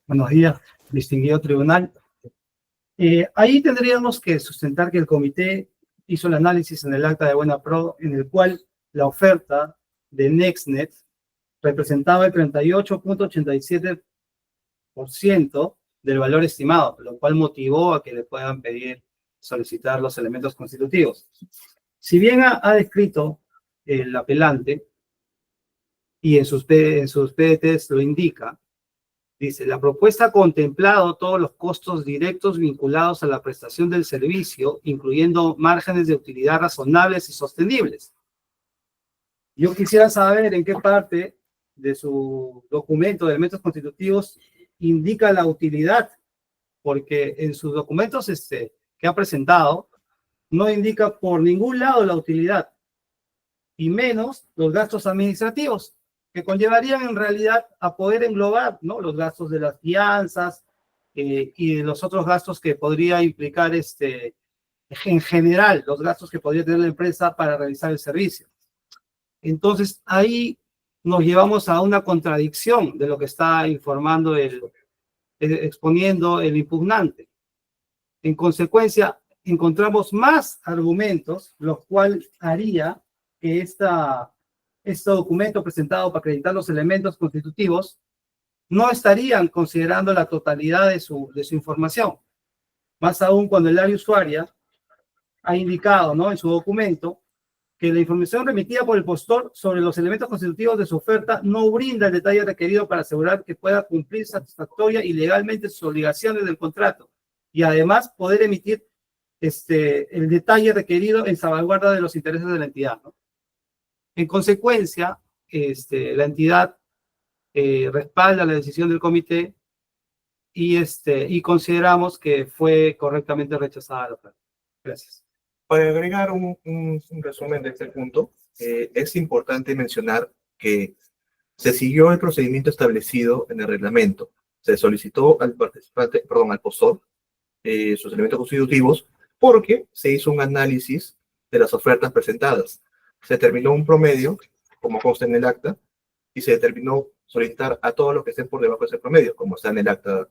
Buenos días, distinguido tribunal. Ahí tendríamos que sustentar que el comité hizo el análisis en el acta de buena pro, en el cual la oferta de NextNet representaba el 38.87% del valor estimado, lo cual motivó a que le puedan solicitar los elementos constitutivos. Si bien ha descrito el apelante, y en sus PDTs lo indica, dice, la propuesta ha contemplado todos los costos directos vinculados a la prestación del servicio, incluyendo márgenes de utilidad razonables y sostenibles. Yo quisiera saber en qué parte de su documento de elementos constitutivos indica la utilidad, porque en sus documentos que ha presentado no indica por ningún lado la utilidad, y menos los gastos administrativos, que conllevarían en realidad a poder englobar, ¿no?, los gastos de las fianzas y de los otros gastos que podría implicar, en general, los gastos que podría tener la empresa para realizar el servicio. Entonces, ahí nos llevamos a una contradicción de lo que está informando exponiendo el impugnante. En consecuencia, encontramos más argumentos, los cuales haría que este documento presentado para acreditar los elementos constitutivos no estarían considerando la totalidad de su información. Más aún cuando el área usuaria ha indicado, ¿no?, en su documento que la información remitida por el postor sobre los elementos constitutivos de su oferta no brinda el detalle requerido para asegurar que pueda cumplir satisfactoria y legalmente sus obligaciones del contrato y además poder emitir el detalle requerido en salvaguarda de los intereses de la entidad, ¿no? En consecuencia, la entidad respalda la decisión del comité y consideramos que fue correctamente rechazada la oferta. Gracias. Para agregar un resumen de este punto, es importante mencionar que se siguió el procedimiento establecido en el reglamento. Se solicitó al participante, perdón, al postor, sus elementos constitutivos, porque se hizo un análisis de las ofertas presentadas. Se determinó un promedio, como consta en el acta, y se determinó solicitar a todos los que estén por debajo de ese promedio, como está en el acta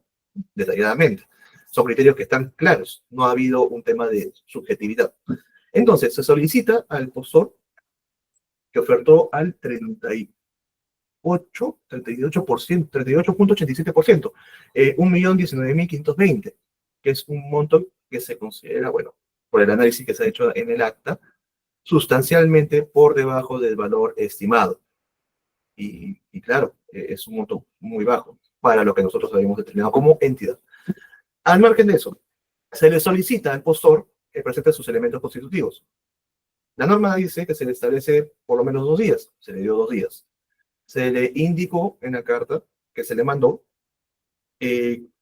detalladamente. Son criterios que están claros, no ha habido un tema de subjetividad. Entonces, se solicita al postor que ofertó al 38.87%, 1.019.520, que es un monto que se considera, bueno, por el análisis que se ha hecho en el acta, sustancialmente por debajo del valor estimado. Y claro, es un monto muy bajo para lo que nosotros habíamos determinado como entidad. Al margen de eso, se le solicita al postor que presente sus elementos constitutivos. La norma dice que se le establece por lo menos 2 días, se le dio 2 días. Se le indicó en la carta que se le mandó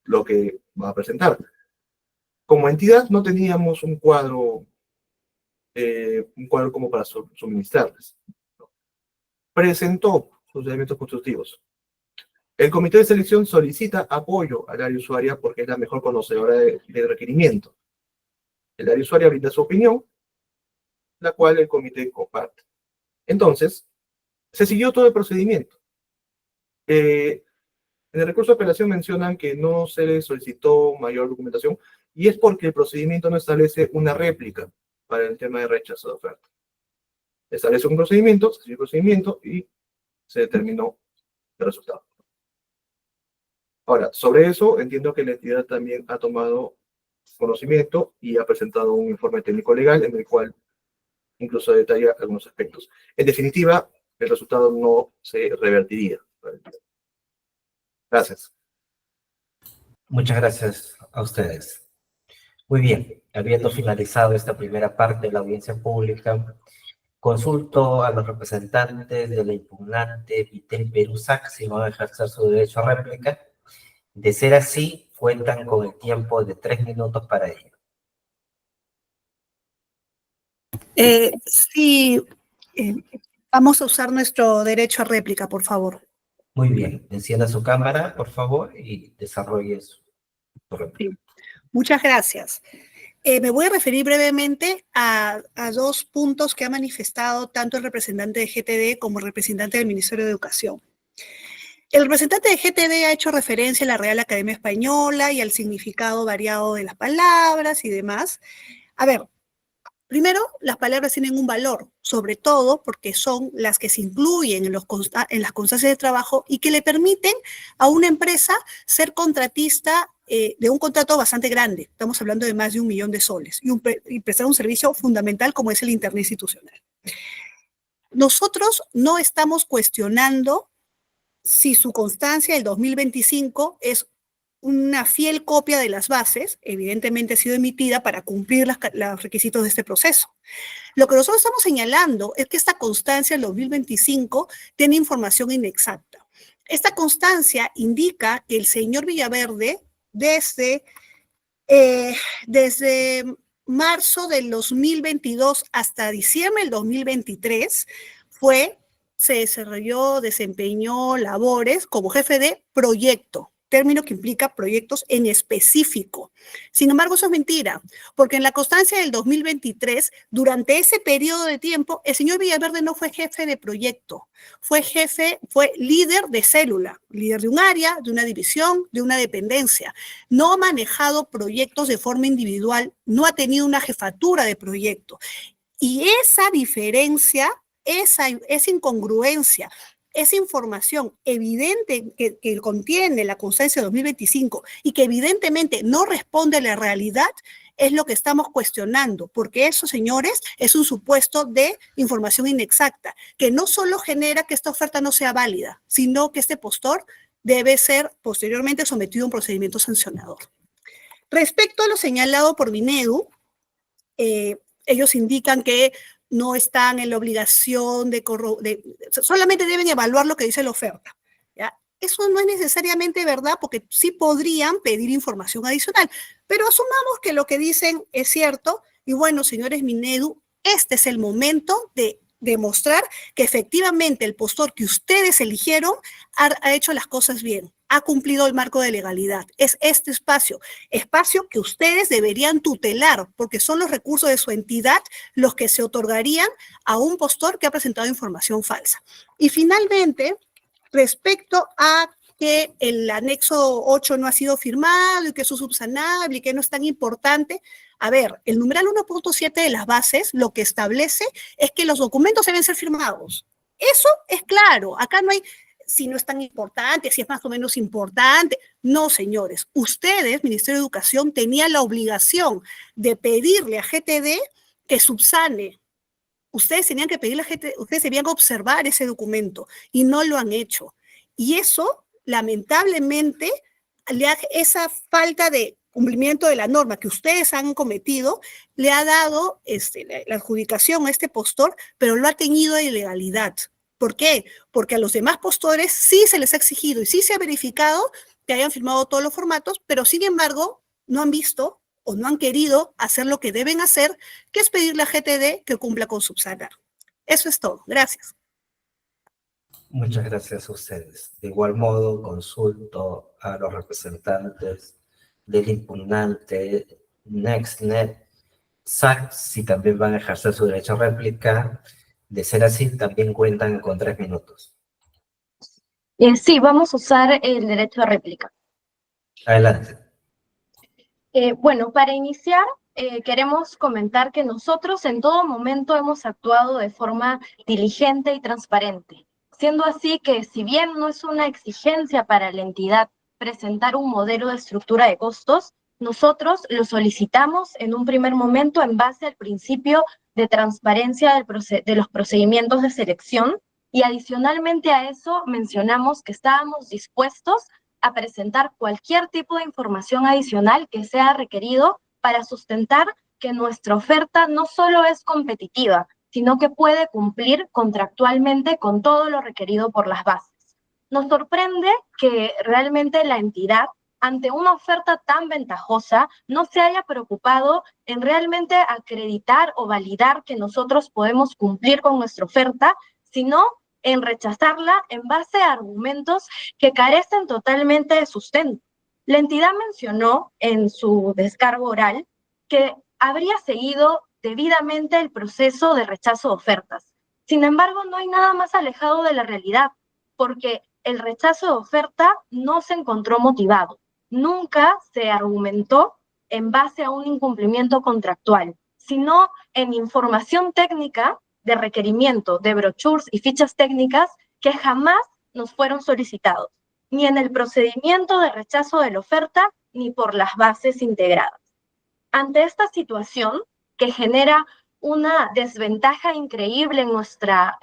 lo que va a presentar. Como entidad no teníamos un cuadro como para suministrarles. Presentó sus elementos constitutivos. El comité de selección solicita apoyo al área usuaria porque es la mejor conocedora del requerimiento. El área usuaria brinda su opinión, la cual el comité comparte. Entonces, se siguió todo el procedimiento. En el recurso de apelación mencionan que no se le solicitó mayor documentación y es porque el procedimiento no establece una réplica para el tema de rechazo de oferta. Establece un procedimiento, se siguió el procedimiento y se determinó el resultado. Ahora, sobre eso, entiendo que la entidad también ha tomado conocimiento y ha presentado un informe técnico legal en el cual incluso detalla algunos aspectos. En definitiva, el resultado no se revertiría. Gracias. Muchas gracias a ustedes. Muy bien, habiendo finalizado esta primera parte de la audiencia pública, consulto a los representantes de la impugnante Vitel Perusac si van a ejercer su derecho a réplica. De ser así, cuentan con el tiempo de 3 minutos para ello. Sí, vamos a usar nuestro derecho a réplica, por favor. Muy bien, encienda su cámara, por favor, y desarrolle su réplica. Muchas gracias. Me voy a referir brevemente a 2 puntos que ha manifestado tanto el representante de GTD como el representante del Ministerio de Educación. El representante de GTD ha hecho referencia a la Real Academia Española y al significado variado de las palabras y demás. A ver, primero, las palabras tienen un valor, sobre todo porque son las que se incluyen en las constancias de trabajo y que le permiten a una empresa ser contratista de un contrato bastante grande. Estamos hablando de más de 1 millón de soles y prestar un servicio fundamental como es el Internet institucional. Nosotros no estamos cuestionando si su constancia del 2025 es una fiel copia de las bases, evidentemente ha sido emitida para cumplir los requisitos de este proceso. Lo que nosotros estamos señalando es que esta constancia del 2025 tiene información inexacta. Esta constancia indica que el señor Villaverde, desde marzo del 2022 hasta diciembre del 2023, se desarrolló, desempeñó labores como jefe de proyecto término que implica proyectos en específico. Sin embargo, eso es mentira, porque en la constancia del 2023, durante ese periodo de tiempo, el señor Villaverde no fue jefe de proyecto, fue líder de célula, líder de un área, de una división, de una dependencia. No ha manejado proyectos de forma individual, no ha tenido una jefatura de proyecto. Y esa diferencia, esa incongruencia, esa información evidente que contiene la constancia de 2025 y que evidentemente no responde a la realidad, es lo que estamos cuestionando, porque eso, señores, es un supuesto de información inexacta, que no solo genera que esta oferta no sea válida, sino que este postor debe ser posteriormente sometido a un procedimiento sancionador. Respecto a lo señalado por Minedu, ellos indican que no están en la obligación solamente deben evaluar lo que dice la oferta, ¿ya? Eso no es necesariamente verdad, porque sí podrían pedir información adicional, pero asumamos que lo que dicen es cierto, y bueno, señores Minedu, este es el momento de demostrar que efectivamente el postor que ustedes eligieron ha hecho las cosas bien, ha cumplido el marco de legalidad. Es este espacio que ustedes deberían tutelar, porque son los recursos de su entidad los que se otorgarían a un postor que ha presentado información falsa. Y finalmente, respecto a que el anexo 8 no ha sido firmado y que eso es subsanable y que no es tan importante. A ver, el numeral 1.7 de las bases lo que establece es que los documentos deben ser firmados. Eso es claro. Acá no hay si no es tan importante, si es más o menos importante. No, señores. Ustedes, Ministerio de Educación, tenían la obligación de pedirle a GTD que subsane. Ustedes tenían que pedirle a GTD, ustedes debían observar ese documento y no lo han hecho. Y eso, lamentablemente, esa falta de cumplimiento de la norma que ustedes han cometido, le ha dado la adjudicación a este postor, pero lo ha teñido de ilegalidad. ¿Por qué? Porque a los demás postores sí se les ha exigido y sí se ha verificado que hayan firmado todos los formatos, pero sin embargo no han visto o no han querido hacer lo que deben hacer, que es pedirle a GTD que cumpla con subsanar. Eso es todo. Gracias. Muchas gracias a ustedes. De igual modo, consulto a los representantes del impugnante NextNet, SAC, si también van a ejercer su derecho a réplica. De ser así, también cuentan con 3 minutos. Sí, vamos a usar el derecho a réplica. Adelante. Bueno, para iniciar, queremos comentar que nosotros en todo momento hemos actuado de forma diligente y transparente, siendo así que si bien no es una exigencia para la entidad presentar un modelo de estructura de costos, nosotros lo solicitamos en un primer momento en base al principio de transparencia de los procedimientos de selección, y adicionalmente a eso mencionamos que estábamos dispuestos a presentar cualquier tipo de información adicional que sea requerido para sustentar que nuestra oferta no solo es competitiva, sino que puede cumplir contractualmente con todo lo requerido por las bases. Nos sorprende que realmente la entidad, ante una oferta tan ventajosa, no se haya preocupado en realmente acreditar o validar que nosotros podemos cumplir con nuestra oferta, sino en rechazarla en base a argumentos que carecen totalmente de sustento. La entidad mencionó en su descargo oral que habría seguido debidamente el proceso de rechazo de ofertas. Sin embargo, no hay nada más alejado de la realidad, porque el rechazo de oferta no se encontró motivado. Nunca se argumentó en base a un incumplimiento contractual, sino en información técnica de requerimiento de brochures y fichas técnicas que jamás nos fueron solicitados, ni en el procedimiento de rechazo de la oferta, ni por las bases integradas. Ante esta situación, que genera una desventaja increíble en nuestra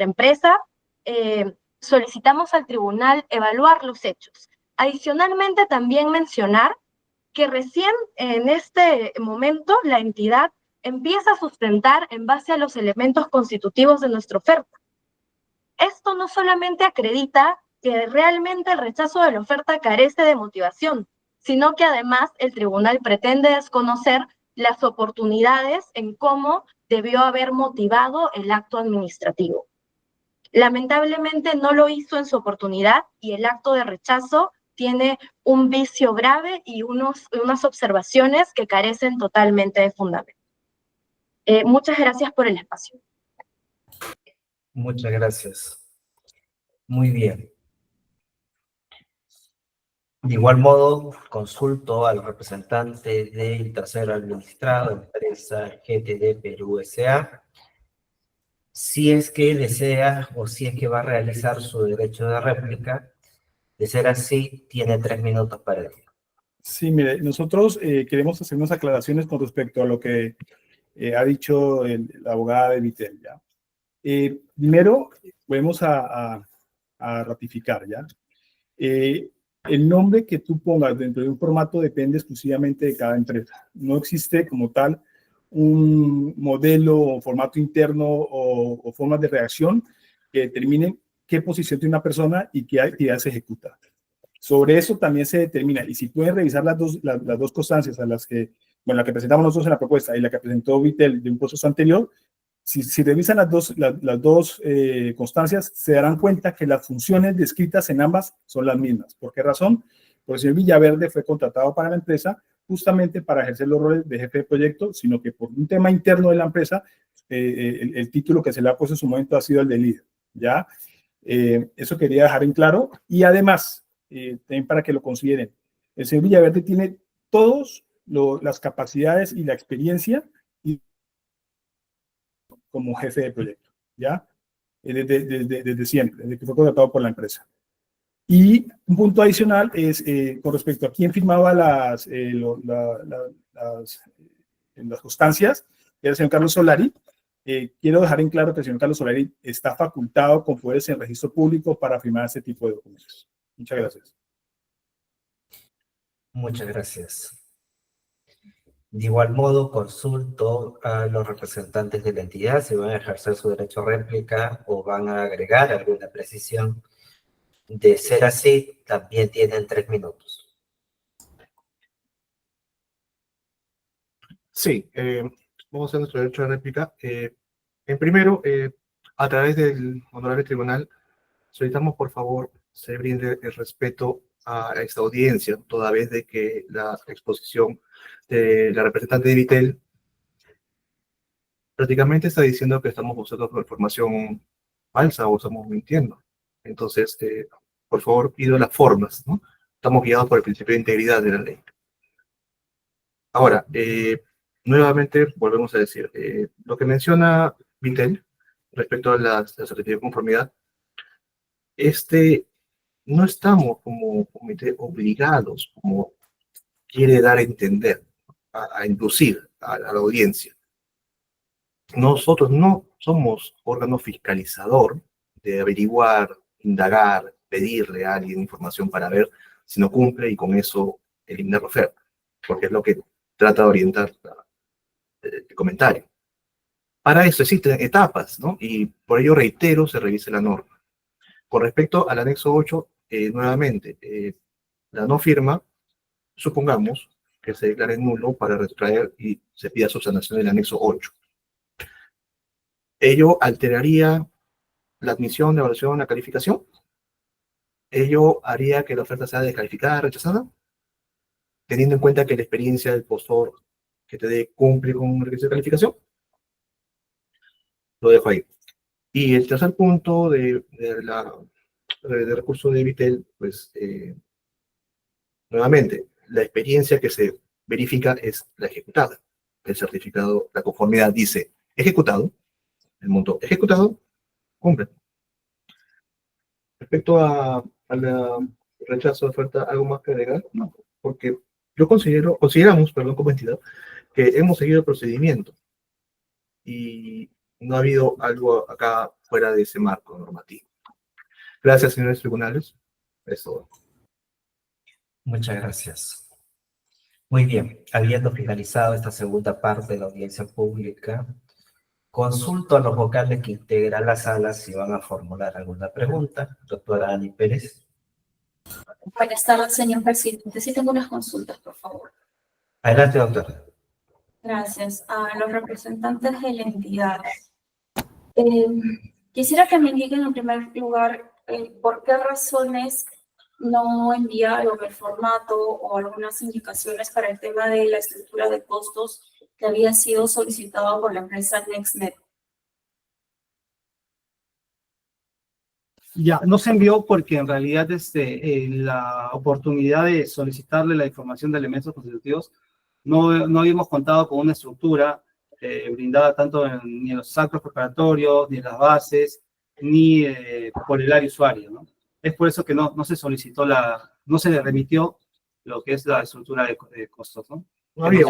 empresa, solicitamos al tribunal evaluar los hechos. Adicionalmente, también mencionar que recién en este momento la entidad empieza a sustentar en base a los elementos constitutivos de nuestra oferta. Esto no solamente acredita que realmente el rechazo de la oferta carece de motivación, sino que además el tribunal pretende desconocer las oportunidades en cómo debió haber motivado el acto administrativo. Lamentablemente no lo hizo en su oportunidad y el acto de rechazo tiene un vicio grave y unas observaciones que carecen totalmente de fundamento. Muchas gracias por el espacio. Muchas gracias. Muy bien. De igual modo, consulto al representante del tercero administrado, empresa GTD Perú S.A., si es que desea o si es que va a realizar su derecho de réplica. De ser así, tiene 3 minutos para ello. Sí, mire, nosotros queremos hacer unas aclaraciones con respecto a lo que ha dicho la abogada de Vitel, ¿ya? Primero, vamos a ratificar, ¿ya? El nombre que tú pongas dentro de un formato depende exclusivamente de cada empresa. No existe como tal un modelo o formato interno o formas de reacción que determinen qué posición tiene una persona y qué actividad se ejecuta. Sobre eso también se determina, y si pueden revisar las dos constancias a las que, bueno, la que presentamos nosotros en la propuesta y la que presentó Vitel de un proceso anterior, si revisan las dos constancias, se darán cuenta que las funciones descritas en ambas son las mismas. ¿Por qué razón? Porque el señor Villaverde fue contratado para la empresa justamente para ejercer los roles de jefe de proyecto, sino que por un tema interno de la empresa, el título que se le ha puesto en su momento ha sido el de líder, ¿ya? Eso quería dejar en claro. Y además, también para que lo consideren, el señor Villaverde tiene todas las capacidades y la experiencia como jefe de proyecto, ¿ya? Desde siempre, desde que fue contratado por la empresa. Y un punto adicional es con respecto a quién firmaba las constancias, era el señor Carlos Solari. Quiero dejar en claro que el señor Carlos Solari está facultado con poderes en el registro público para firmar este tipo de documentos. Muchas gracias. Muchas gracias. De igual modo, consulto a los representantes de la entidad si van a ejercer su derecho a réplica o van a agregar alguna precisión. De ser así, también tienen 3 minutos. Sí, vamos a hacer nuestro derecho de réplica. En primero, a través del honorable tribunal, solicitamos por favor se brinde el respeto a esta audiencia, toda vez de que la exposición de la representante de Vitel prácticamente está diciendo que estamos usando información falsa o estamos mintiendo. Entonces, por favor, pido las formas, ¿no? Estamos guiados por el principio de integridad de la ley. Ahora, nuevamente volvemos a decir, lo que menciona Vitel respecto a la certificación de conformidad, no estamos como comité obligados, como quiere dar a entender, a inducir a la audiencia. Nosotros no somos órgano fiscalizador de averiguar, indagar, pedirle a alguien información para ver si no cumple y con eso eliminar la oferta, porque es lo que trata de orientar el comentario. Para eso existen etapas, ¿no? Y por ello reitero, se revise la norma. Con respecto al anexo 8, nuevamente, la no firma, supongamos que se declare nulo para retrotraer y se pida subsanación del anexo 8. Ello alteraría la admisión, de evaluación, la calificación. Ello haría que la oferta sea descalificada, rechazada, teniendo en cuenta que la experiencia del postor que te dé cumple con el requisito de calificación. Lo dejo ahí. Y el tercer punto de recurso de Vitel, pues, nuevamente, la experiencia que se verifica es la ejecutada. El certificado, la conformidad dice ejecutado, el monto ejecutado, cumple. Respecto al rechazo de oferta, ¿algo más que agregar? No, porque consideramos, como entidad, que hemos seguido el procedimiento y no ha habido algo acá fuera de ese marco normativo. Gracias, señores tribunales. Es todo. Muchas gracias. Muy bien, habiendo finalizado esta segunda parte de la audiencia pública, consulto a los vocales que integran la sala si van a formular alguna pregunta. Doctora Ani Pérez. Buenas tardes, señor presidente. Sí tengo unas consultas, por favor. Adelante, doctora. Gracias. A los representantes de la entidad. Quisiera que me indiquen en primer lugar por qué razones no enviaron el formato o algunas indicaciones para el tema de la estructura de costos que había sido solicitado por la empresa NextNet. Ya, no se envió porque en realidad la oportunidad de solicitarle la información de elementos constitutivos no habíamos contado con una estructura brindada tanto ni en los actos preparatorios, ni en las bases, ni por el área usuario, ¿no? Es por eso que no se solicitó no se le remitió lo que es la estructura de costos, ¿no? No había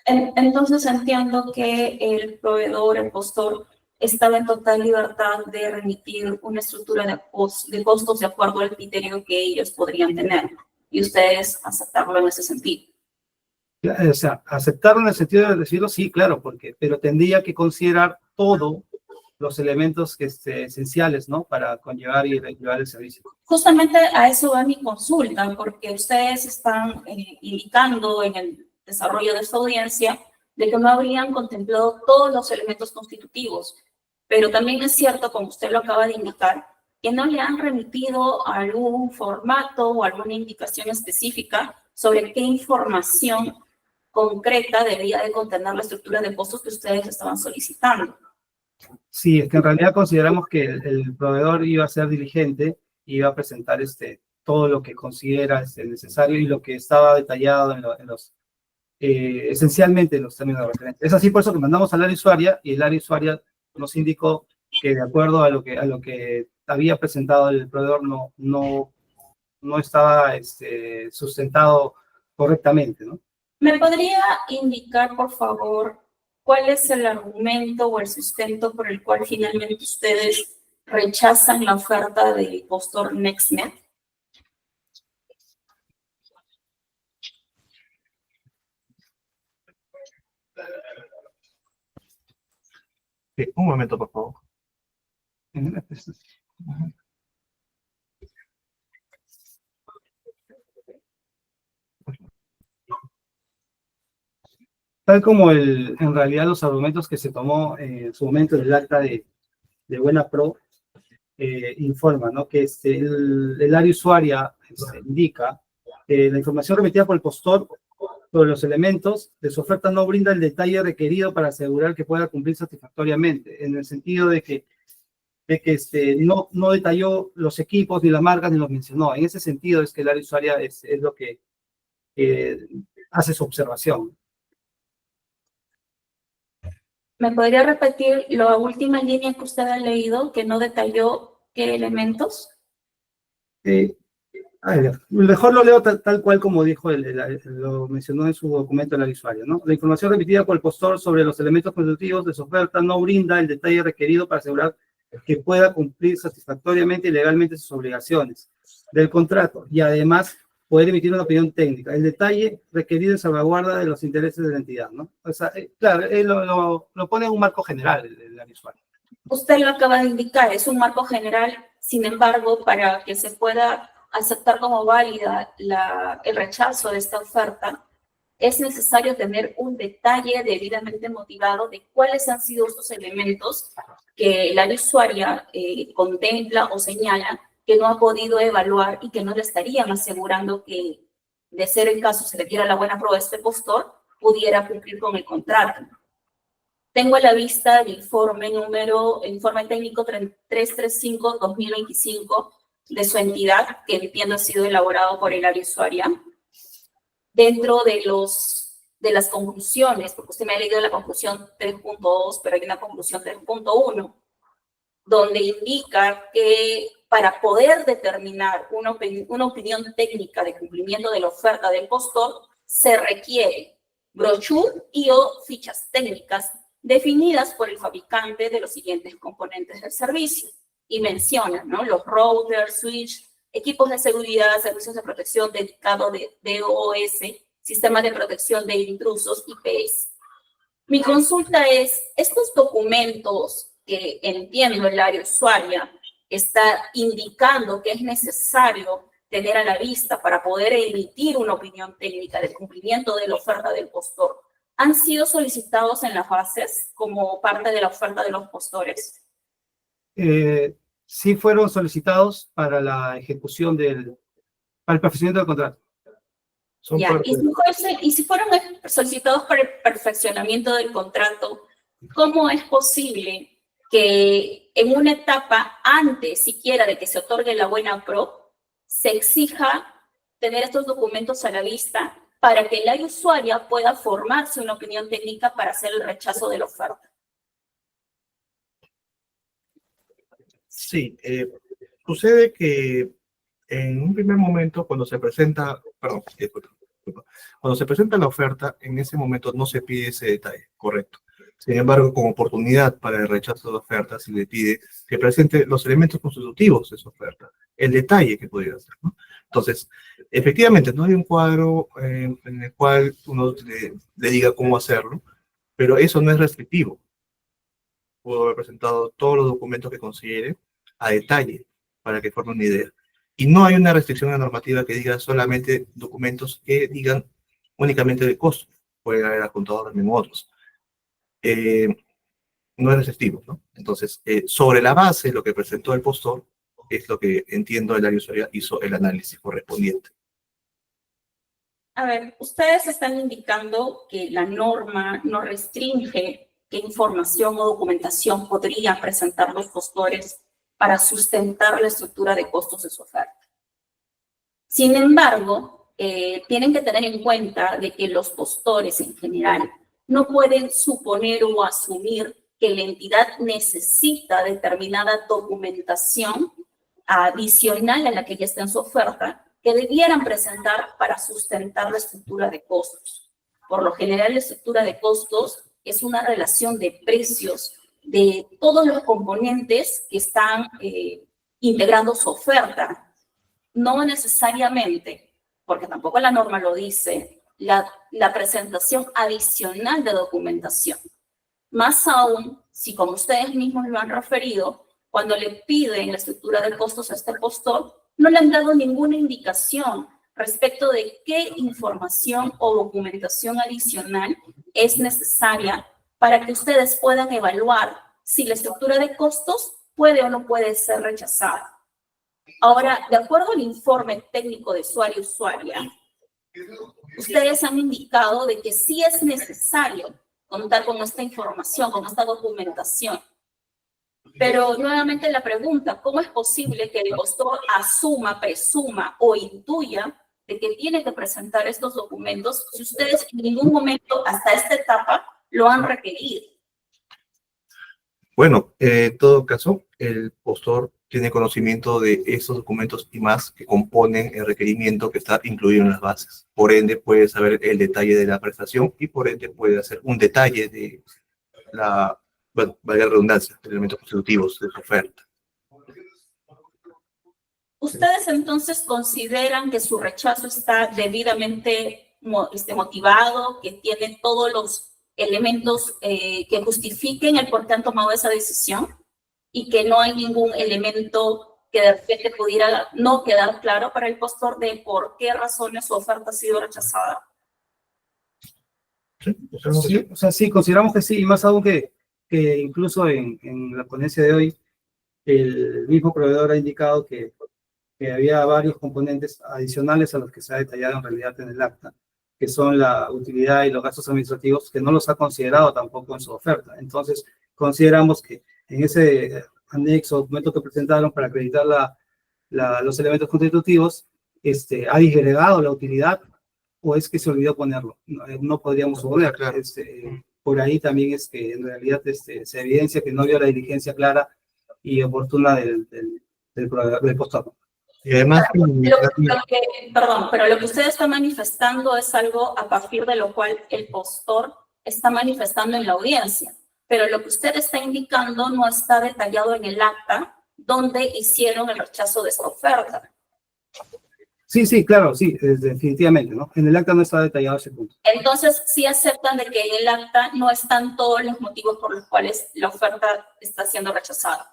Entonces entiendo que el proveedor, el postor, estaba en total libertad de remitir una estructura de costos de acuerdo al criterio que ellos podrían tener y ustedes aceptarlo en ese sentido. O sea, aceptarlo en el sentido de decirlo, sí, claro, pero tendría que considerar todos los elementos esenciales, ¿no? Para conllevar y llevar el servicio. Justamente a eso va mi consulta, porque ustedes están indicando en el desarrollo de esta audiencia de que no habrían contemplado todos los elementos constitutivos, pero también es cierto, como usted lo acaba de indicar, que no le han remitido algún formato o alguna indicación específica sobre qué información concreta debía de contener la estructura de costos que ustedes estaban solicitando. Sí, es que en realidad consideramos que el proveedor iba a ser diligente y iba a presentar todo lo que considera necesario y lo que estaba detallado esencialmente en los términos de referencia. Es así por eso que mandamos al área usuaria y el área usuaria nos indicó que de acuerdo a lo que había presentado el proveedor no estaba sustentado correctamente, ¿no? ¿Me podría indicar, por favor, cuál es el argumento o el sustento por el cual finalmente ustedes rechazan la oferta del postor NextNet? Sí, un momento, por favor. Tal como en realidad los argumentos que se tomó en su momento en el acta de Buena Pro informa, ¿no? Que el área usuaria indica que la información remitida por el postor sobre los elementos de su oferta no brinda el detalle requerido para asegurar que pueda cumplir satisfactoriamente, en el sentido de que no detalló los equipos, ni las marcas, ni los mencionó. En ese sentido es que el área usuaria es lo que hace su observación. ¿Me podría repetir la última línea que usted ha leído, que no detalló qué elementos? A ver, mejor lo leo tal cual como dijo, lo mencionó en su documento el usuario, ¿no? La información remitida por el postor sobre los elementos constitutivos de su oferta no brinda el detalle requerido para asegurar que pueda cumplir satisfactoriamente y legalmente sus obligaciones del contrato y además poder emitir una opinión técnica. El detalle requerido en salvaguarda de los intereses de la entidad, ¿no? O sea, claro, él lo pone en un marco general el usuario. Usted lo acaba de indicar, es un marco general, sin embargo, para que se pueda aceptar como válida el rechazo de esta oferta, es necesario tener un detalle debidamente motivado de cuáles han sido estos elementos que la usuaria contempla o señala que no ha podido evaluar y que no le estarían asegurando que, de ser el caso, se le diera la buena prueba a este postor, pudiera cumplir con el contrato. Tengo a la vista el informe técnico 335-2025 de su entidad, que entiendo ha sido elaborado por el área usuaria. Dentro de las conclusiones, porque usted me ha leído la conclusión 3.2, pero hay una conclusión 3.1, donde indica que para poder determinar una opinión técnica de cumplimiento de la oferta del postor, se requiere brochure y o fichas técnicas definidas por el fabricante de los siguientes componentes del servicio. Y menciona, ¿no?, los routers, switch, equipos de seguridad, servicios de protección dedicados de DOS, sistemas de protección de intrusos, IPS. Mi consulta es, estos documentos que entiendo el área usuaria está indicando que es necesario tener a la vista para poder emitir una opinión técnica del cumplimiento de la oferta del postor, ¿han sido solicitados en las bases como parte de la oferta de los postores? Sí fueron solicitados para la ejecución del para el perfeccionamiento del contrato. Son Ya, parte- y si fueron solicitados para el perfeccionamiento del contrato, ¿cómo es posible que en una etapa antes siquiera de que se otorgue la buena pro, se exija tener estos documentos a la vista para que el área usuaria pueda formarse una opinión técnica para hacer el rechazo de la oferta? Sí, sucede que en un primer momento, cuando se presenta, perdón, disculpa, cuando se presenta la oferta, en ese momento no se pide ese detalle, correcto. Sin embargo, como oportunidad para el rechazo de oferta, se le pide que presente los elementos constitutivos de su oferta, el detalle que pudiera hacer, ¿no? Entonces, efectivamente, no hay un cuadro en el cual uno le diga cómo hacerlo, pero eso no es restrictivo. Puedo haber presentado todos los documentos que considere a detalle para que forme una idea. Y no hay una restricción en la normativa que diga solamente documentos que digan únicamente de costo. Pueden haber adjuntado también otros. No es restrictivo, ¿no? Entonces, sobre la base de lo que presentó el postor, es lo que entiendo el área usuaria hizo el análisis correspondiente. A ver, ustedes están indicando que la norma no restringe qué información o documentación podrían presentar los postores para sustentar la estructura de costos de su oferta. Sin embargo, tienen que tener en cuenta de que los postores en general no pueden suponer o asumir que la entidad necesita determinada documentación adicional a la que ya está en su oferta, que debieran presentar para sustentar la estructura de costos. Por lo general, la estructura de costos es una relación de precios de todos los componentes que están integrando su oferta. No necesariamente, porque tampoco la norma lo dice, la presentación adicional de documentación. Más aún, si como ustedes mismos lo han referido, cuando le piden la estructura de costos a este postor, no le han dado ninguna indicación respecto de qué información o documentación adicional es necesaria para que ustedes puedan evaluar si la estructura de costos puede o no puede ser rechazada. Ahora, de acuerdo al informe técnico de usuaria, ustedes han indicado de que sí es necesario contar con esta información, con esta documentación. Pero nuevamente la pregunta, ¿cómo es posible que el postor asuma, presuma o intuya de que tiene que presentar estos documentos si ustedes en ningún momento hasta esta etapa lo han requerido? Bueno, en todo caso, el postor tiene conocimiento de esos documentos y más que componen el requerimiento que está incluido en las bases. Por ende, puede saber el detalle de la prestación y por ende puede hacer un detalle de la, bueno, valga la redundancia, de elementos constitutivos de su oferta. ¿Ustedes entonces consideran que su rechazo está debidamente motivado, que tiene todos los elementos que justifiquen el por qué han tomado esa decisión y que no hay ningún elemento que de repente pudiera no quedar claro para el postor de por qué razones su oferta ha sido rechazada? ¿Sí? Sí, o sea, sí, consideramos que sí, y más aún que incluso en la ponencia de hoy, el mismo proveedor ha indicado que había varios componentes adicionales a los que se ha detallado en realidad en el acta, que son la utilidad y los gastos administrativos, que no los ha considerado tampoco en su oferta. Entonces, consideramos que en ese anexo, documento que presentaron para acreditar los elementos constitutivos, ha disgregado la utilidad o es que se olvidó ponerlo. No podríamos suponer. Claro. Por ahí también es que en realidad se evidencia que no había la diligencia clara y oportuna del postor. Y además, Perdón, pero lo que usted está manifestando es algo a partir de lo cual el postor está manifestando en la audiencia. Pero lo que usted está indicando no está detallado en el acta donde hicieron el rechazo de esta oferta. Sí, claro, sí, definitivamente, ¿no? En el acta no está detallado ese punto. Entonces, sí aceptan de que en el acta no están todos los motivos por los cuales la oferta está siendo rechazada.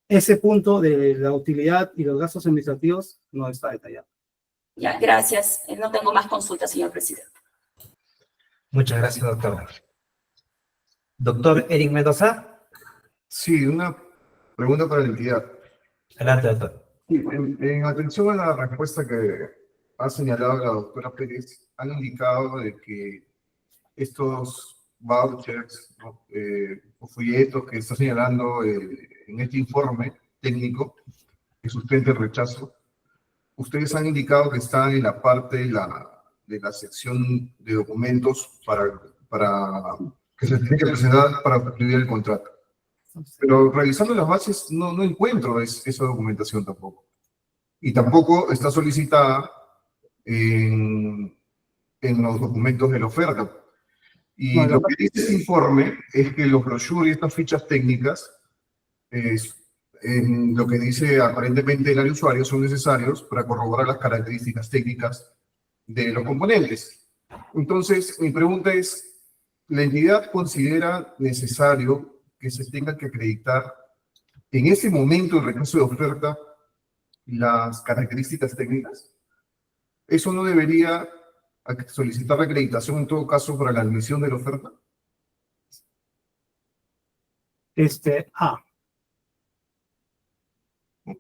Ese punto de la utilidad y los gastos administrativos no está detallado. Ya, gracias. No tengo más consultas, señor presidente. Muchas gracias, doctor. Doctor Eric Mendoza. Sí, una pregunta para la entidad. Adelante, doctor. Sí, en atención a la respuesta que ha señalado la doctora Pérez, han indicado de que estos vouchers, ¿no? O folletos que está señalando en este informe técnico que sustenta el rechazo, ustedes han indicado que están en la parte de la sección de documentos para que se tiene que presentar para concluir el contrato. Pero revisando las bases no encuentro esa documentación tampoco. Y tampoco está solicitada en los documentos de la oferta. Y Bueno, lo que dice este informe es que los brochures y estas fichas técnicas, en lo que dice aparentemente el área usuario, son necesarios para corroborar las características técnicas de los componentes. Entonces, mi pregunta es, ¿la entidad considera necesario que se tenga que acreditar en ese momento el rechazo de oferta las características técnicas? ¿Eso no debería solicitar la acreditación en todo caso para la admisión de la oferta?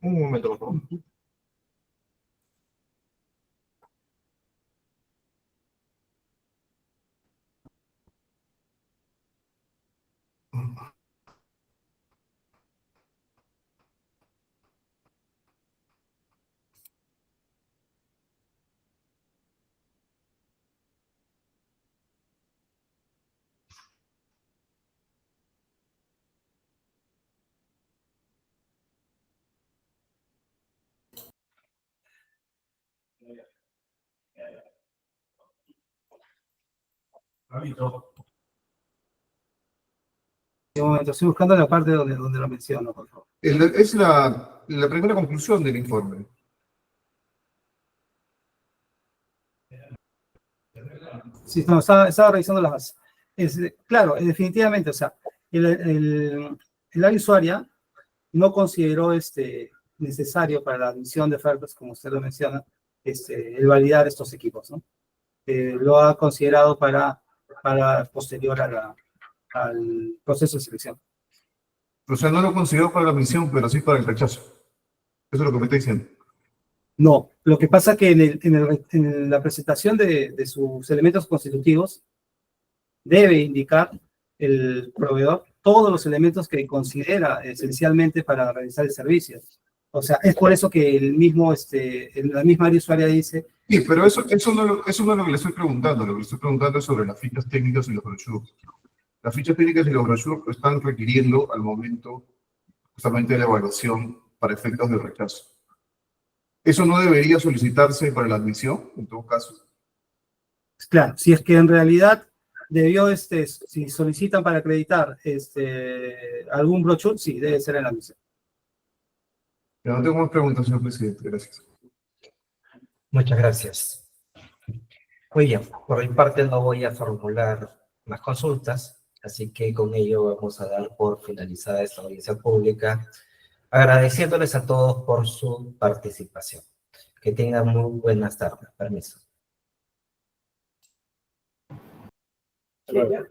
Un momento, por favor. un momento, estoy buscando la parte donde lo menciono, por favor. Es la primera conclusión del informe. Sí, no, estaba revisando las bases. Claro, definitivamente, o sea, el área usuaria no consideró necesario para la admisión de ofertas, como usted lo menciona, el validar estos equipos, ¿no? Lo ha considerado para posterior al proceso de selección. O sea, no lo considero para la admisión, pero sí para el rechazo. Eso es lo que me está diciendo. No, lo que pasa que en la presentación de sus elementos constitutivos debe indicar el proveedor todos los elementos que considera esencialmente para realizar el servicio. O sea, es por eso que la misma área usuaria dice... Sí, pero eso no es lo que le estoy preguntando. Lo que le estoy preguntando es sobre las fichas técnicas y los brochures. Las fichas técnicas y los brochures lo están requiriendo al momento justamente de la evaluación para efectos de rechazo. ¿Eso no debería solicitarse para la admisión, en todo caso? Claro, si es que en realidad debió, si solicitan para acreditar algún brochure, sí, debe ser en la admisión. Ya no tengo más preguntas, señor presidente. Gracias. Muchas gracias. Muy bien, por mi parte no voy a formular más consultas, así que con ello vamos a dar por finalizada esta audiencia pública, agradeciéndoles a todos por su participación. Que tengan muy buenas tardes. Permiso. Hasta luego.